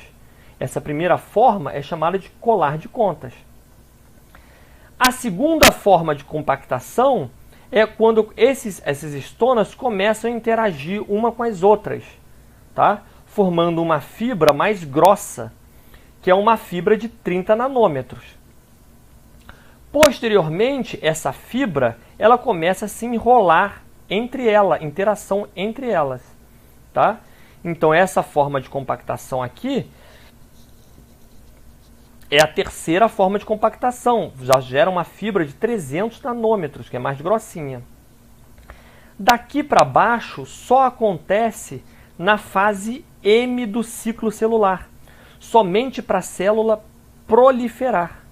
Essa primeira forma é chamada de colar de contas. A segunda forma de compactação é quando essas estonas começam a interagir uma com as outras, tá? Formando uma fibra mais grossa, que é uma fibra de 30 nanômetros. Posteriormente, essa fibra ela começa a se enrolar entre elas, interação entre elas, tá? Então essa forma de compactação aqui é a terceira forma de compactação, já gera uma fibra de 300 nanômetros, que é mais grossinha. Daqui para baixo só acontece na fase M do ciclo celular, somente para a célula proliferar.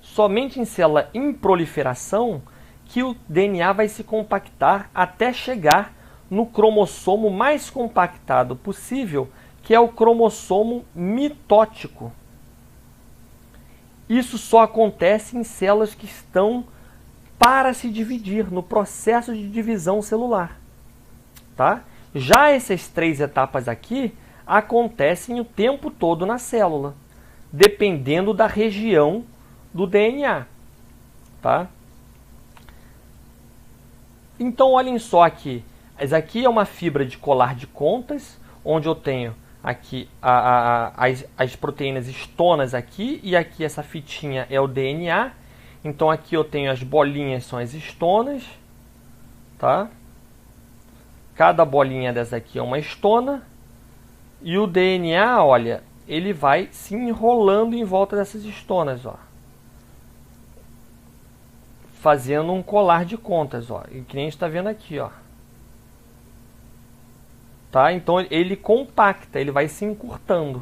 Somente em célula em proliferação que o DNA vai se compactar até chegar no cromossomo mais compactado possível, que é o cromossomo mitótico. Isso só acontece em células que estão para se dividir, no processo de divisão celular. Tá? Já essas três etapas aqui acontecem o tempo todo na célula, dependendo da região do DNA. Tá? Então, olhem só aqui. Essa aqui é uma fibra de colar de contas, onde eu tenho aqui as proteínas histonas aqui, e aqui essa fitinha é o DNA. Então aqui eu tenho as bolinhas, são as histonas, tá? Cada bolinha dessa aqui é uma histona, e o DNA, olha, ele vai se enrolando em volta dessas histonas, ó. Fazendo um colar de contas, ó, que nem a gente está vendo aqui, ó. Tá? Então ele compacta, ele vai se encurtando.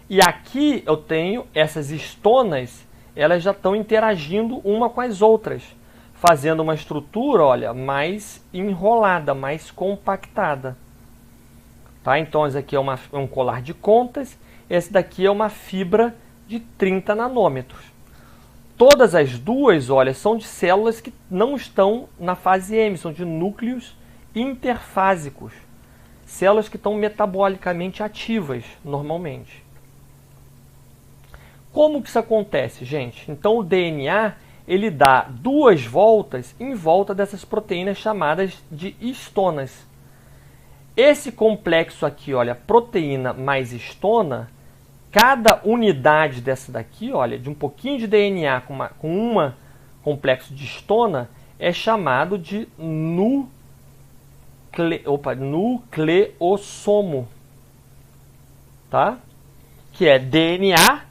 E aqui eu tenho essas histonas, elas já estão interagindo uma com as outras, fazendo uma estrutura, olha, mais enrolada, mais compactada. Tá? Então esse aqui é um colar de contas, esse daqui é uma fibra de 30 nanômetros. Todas as duas, olha, são de células que não estão na fase M, são de núcleos interfásicos. Células que estão metabolicamente ativas, normalmente. Como que isso acontece, gente? Então, o DNA, ele dá 2 voltas em volta dessas proteínas chamadas de histonas. Esse complexo aqui, olha, proteína mais histona, cada unidade dessa daqui, olha, de um pouquinho de DNA com uma complexo de histona, é chamado de nucleossomo, tá? Que é DNA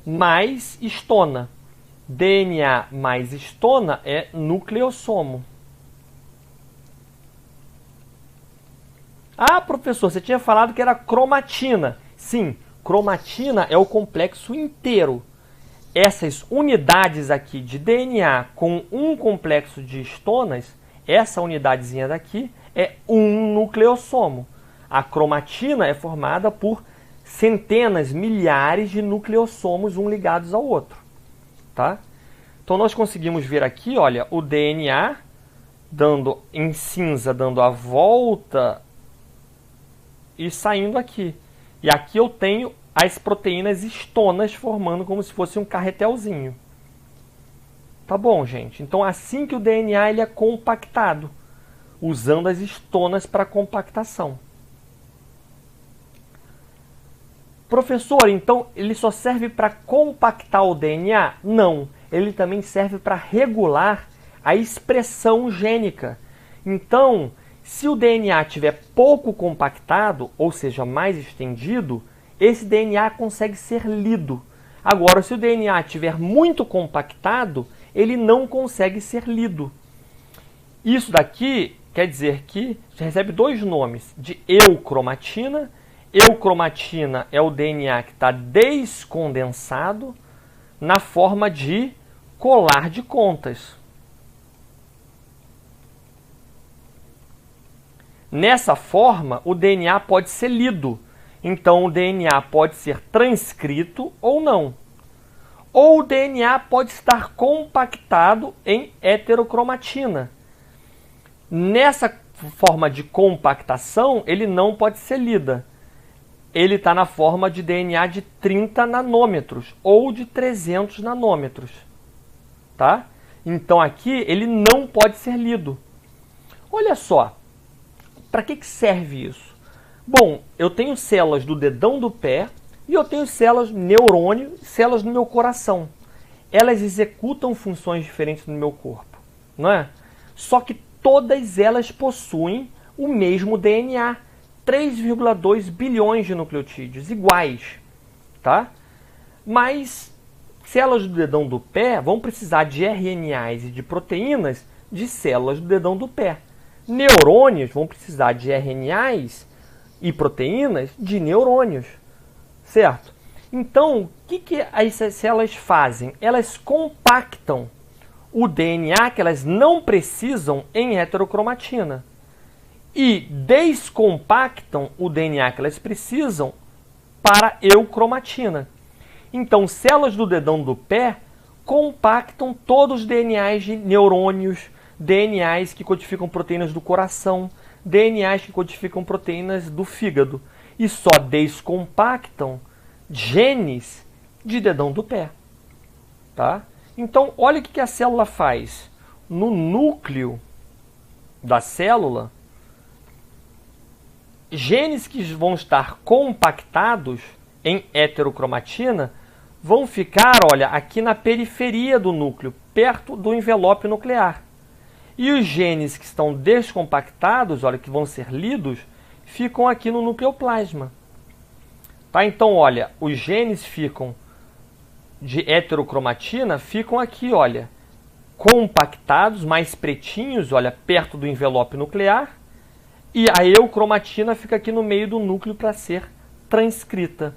mais histona. DNA mais histona é nucleossomo. Ah, professor, você tinha falado que era cromatina. Sim, cromatina é o complexo inteiro. Essas unidades aqui de DNA com um complexo de histonas, essa unidadezinha daqui é um nucleossomo. A cromatina é formada por centenas, milhares de nucleossomos, um ligados ao outro. Tá? Então nós conseguimos ver aqui, olha, o DNA dando em cinza, dando a volta e saindo aqui. E aqui eu tenho as proteínas histonas formando como se fosse um carretelzinho. Tá bom, gente? Então assim que o DNA ele é compactado, usando as histonas para compactação. Professor, então ele só serve para compactar o DNA? Não, ele também serve para regular a expressão gênica. Então, se o DNA estiver pouco compactado, ou seja, mais estendido, esse DNA consegue ser lido. Agora, se o DNA estiver muito compactado, ele não consegue ser lido. Isso daqui quer dizer que recebe 2 nomes, de eucromatina. Eucromatina é o DNA que está descondensado na forma de colar de contas. Nessa forma, o DNA pode ser lido. Então, o DNA pode ser transcrito ou não. Ou o DNA pode estar compactado em heterocromatina. Nessa forma de compactação, ele não pode ser lida. ele está na forma de DNA de 30 nanômetros ou de 300 nanômetros. Tá? Então aqui ele não pode ser lido. Olha só, para que serve isso? Bom, eu tenho células do dedão do pé e eu tenho células neurônio, células no meu coração. Elas executam funções diferentes no meu corpo, não é? Só que todas elas possuem o mesmo DNA, 3,2 bilhões de nucleotídeos iguais, tá? Mas células do dedão do pé vão precisar de RNAs e de proteínas de células do dedão do pé. Neurônios vão precisar de RNAs e proteínas de neurônios, certo? Então, o que essas células fazem? Elas compactam o DNA que elas não precisam em heterocromatina e descompactam o DNA que elas precisam para eucromatina. Então, células do dedão do pé compactam todos os DNAs de neurônios, DNAs que codificam proteínas do coração, DNAs que codificam proteínas do fígado e só descompactam genes de dedão do pé. Tá? Então, olha o que a célula faz. No núcleo da célula, genes que vão estar compactados em heterocromatina vão ficar, olha, aqui na periferia do núcleo, perto do envelope nuclear. E os genes que estão descompactados, olha, que vão ser lidos, ficam aqui no nucleoplasma. Tá? Então, olha, os genes ficam de heterocromatina, ficam aqui, olha, compactados, mais pretinhos, olha, perto do envelope nuclear. E a eucromatina fica aqui no meio do núcleo para ser transcrita.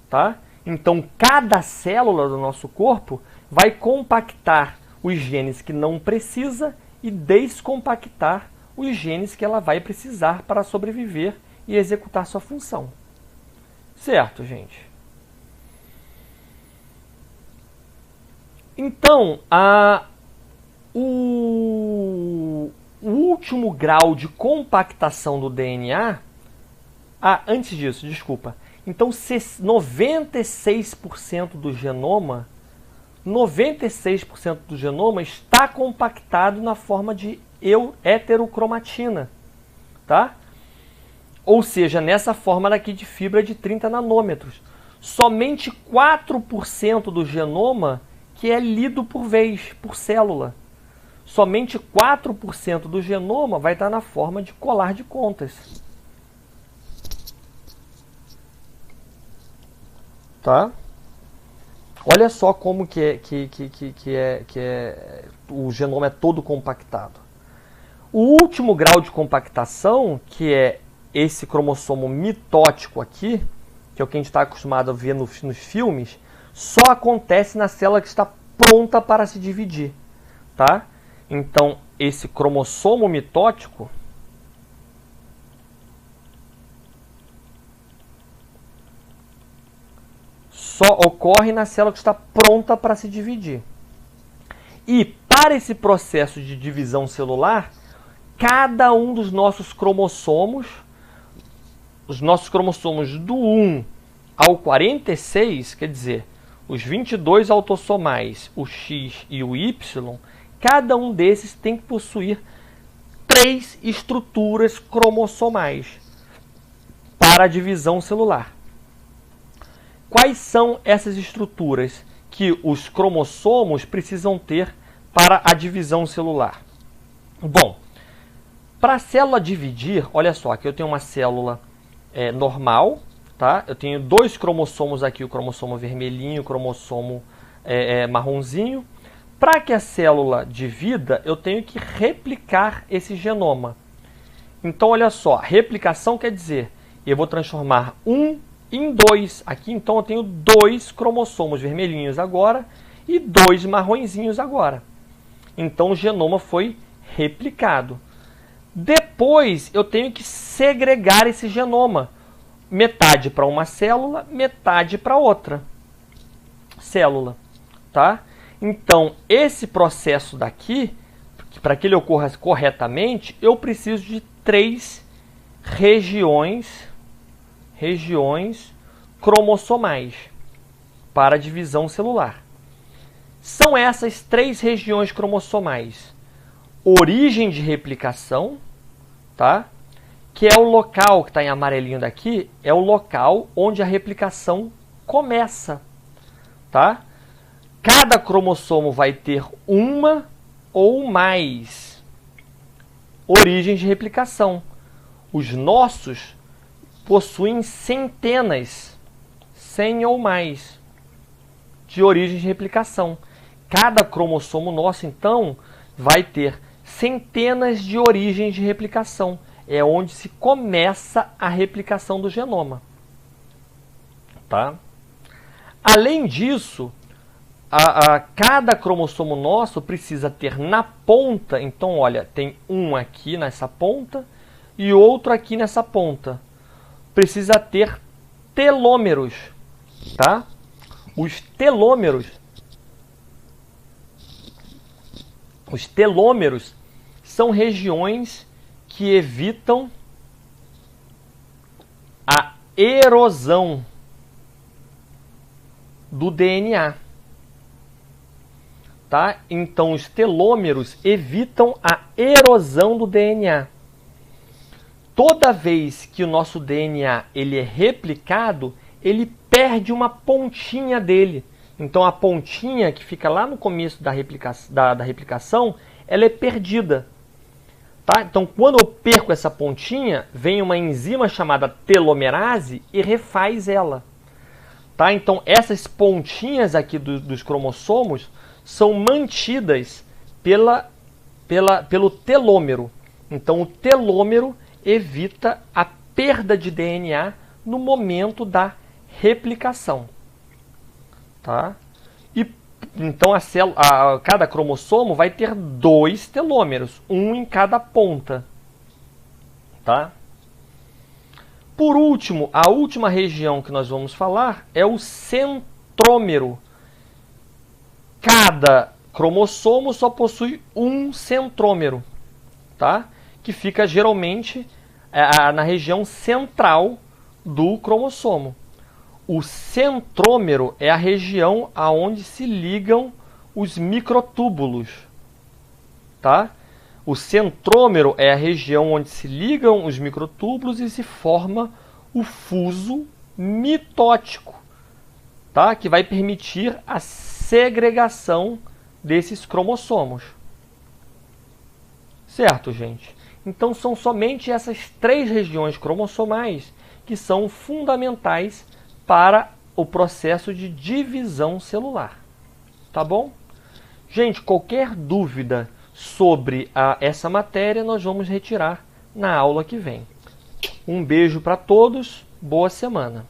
Tá? Então, cada célula do nosso corpo vai compactar os genes que não precisa e descompactar os genes que ela vai precisar para sobreviver e executar sua função. Certo, gente? Então, o último grau de compactação do DNA... antes disso, desculpa. Então, 96% do genoma... 96% do genoma está compactado na forma de heterocromatina, tá? Ou seja, nessa forma daqui de fibra de 30 nanômetros. Somente 4% do genoma que é lido por vez, por célula. Somente 4% do genoma vai estar na forma de colar de contas. Tá? Olha só como o genoma é todo compactado. O último grau de compactação, que é esse cromossomo mitótico aqui, que é o que a gente está acostumado a ver nos filmes, só acontece na célula que está pronta para se dividir. Tá? Então, esse cromossomo mitótico só ocorre na célula que está pronta para se dividir. E para esse processo de divisão celular, cada um dos nossos cromossomos, os nossos cromossomos do 1 ao 46, quer dizer, os 22 autossomais, o X e o Y, cada um desses tem que possuir 3 estruturas cromossomais para a divisão celular. Quais são essas estruturas que os cromossomos precisam ter para a divisão celular? Bom, para a célula dividir, olha só, aqui eu tenho uma célula normal, tá? Eu tenho 2 cromossomos aqui, o cromossomo vermelhinho e o cromossomo marronzinho. Para que a célula divida, eu tenho que replicar esse genoma. Então, olha só, replicação quer dizer, eu vou transformar 1 em 2. Aqui, então, eu tenho 2 cromossomos vermelhinhos agora e 2 marronzinhos agora. Então, o genoma foi replicado. Depois, eu tenho que segregar esse genoma. Metade para uma célula, metade para outra célula. Tá? Então, esse processo daqui, para que ele ocorra corretamente, eu preciso de 3 regiões regiões cromossomais para a divisão celular. São essas 3 regiões cromossomais: origem de replicação, tá? Que é o local que está em amarelinho daqui, é o local onde a replicação começa, tá? Cada cromossomo vai ter uma ou mais origens de replicação. Os nossos possuem centenas, 100 ou mais, de origens de replicação. Cada cromossomo nosso, então, vai ter centenas de origens de replicação. É onde se começa a replicação do genoma. Tá? Além disso, cada cromossomo nosso precisa ter na ponta, então, olha, tem um aqui nessa ponta e outro aqui nessa ponta. Precisa ter telômeros, tá? Os telômeros são regiões que evitam a erosão do DNA. Tá? Então, os telômeros evitam a erosão do DNA. Toda vez que o nosso DNA ele é replicado, ele perde uma pontinha dele. Então, a pontinha que fica lá no começo da replicação, ela é perdida. Tá? Então, quando eu perco essa pontinha, vem uma enzima chamada telomerase e refaz ela. Tá? Então, essas pontinhas aqui dos cromossomos são mantidas pelo telômero. Então, o telômero evita a perda de DNA no momento da replicação. Tá? E, então, cada cromossomo vai ter 2 telômeros, um em cada ponta. Tá? Por último, a última região que nós vamos falar é o centrômero. Cada cromossomo só possui um centrômero, tá? Que fica geralmente na região central do cromossomo. O centrômero é a região aonde se ligam os microtúbulos, tá? O centrômero é a região onde se ligam os microtúbulos e se forma o fuso mitótico, tá? Que vai permitir a segregação desses cromossomos. Certo, gente? Então, são somente essas 3 regiões cromossomais que são fundamentais para o processo de divisão celular. Tá bom? Gente, qualquer dúvida sobre essa matéria, nós vamos retirar na aula que vem. Um beijo para todos, boa semana!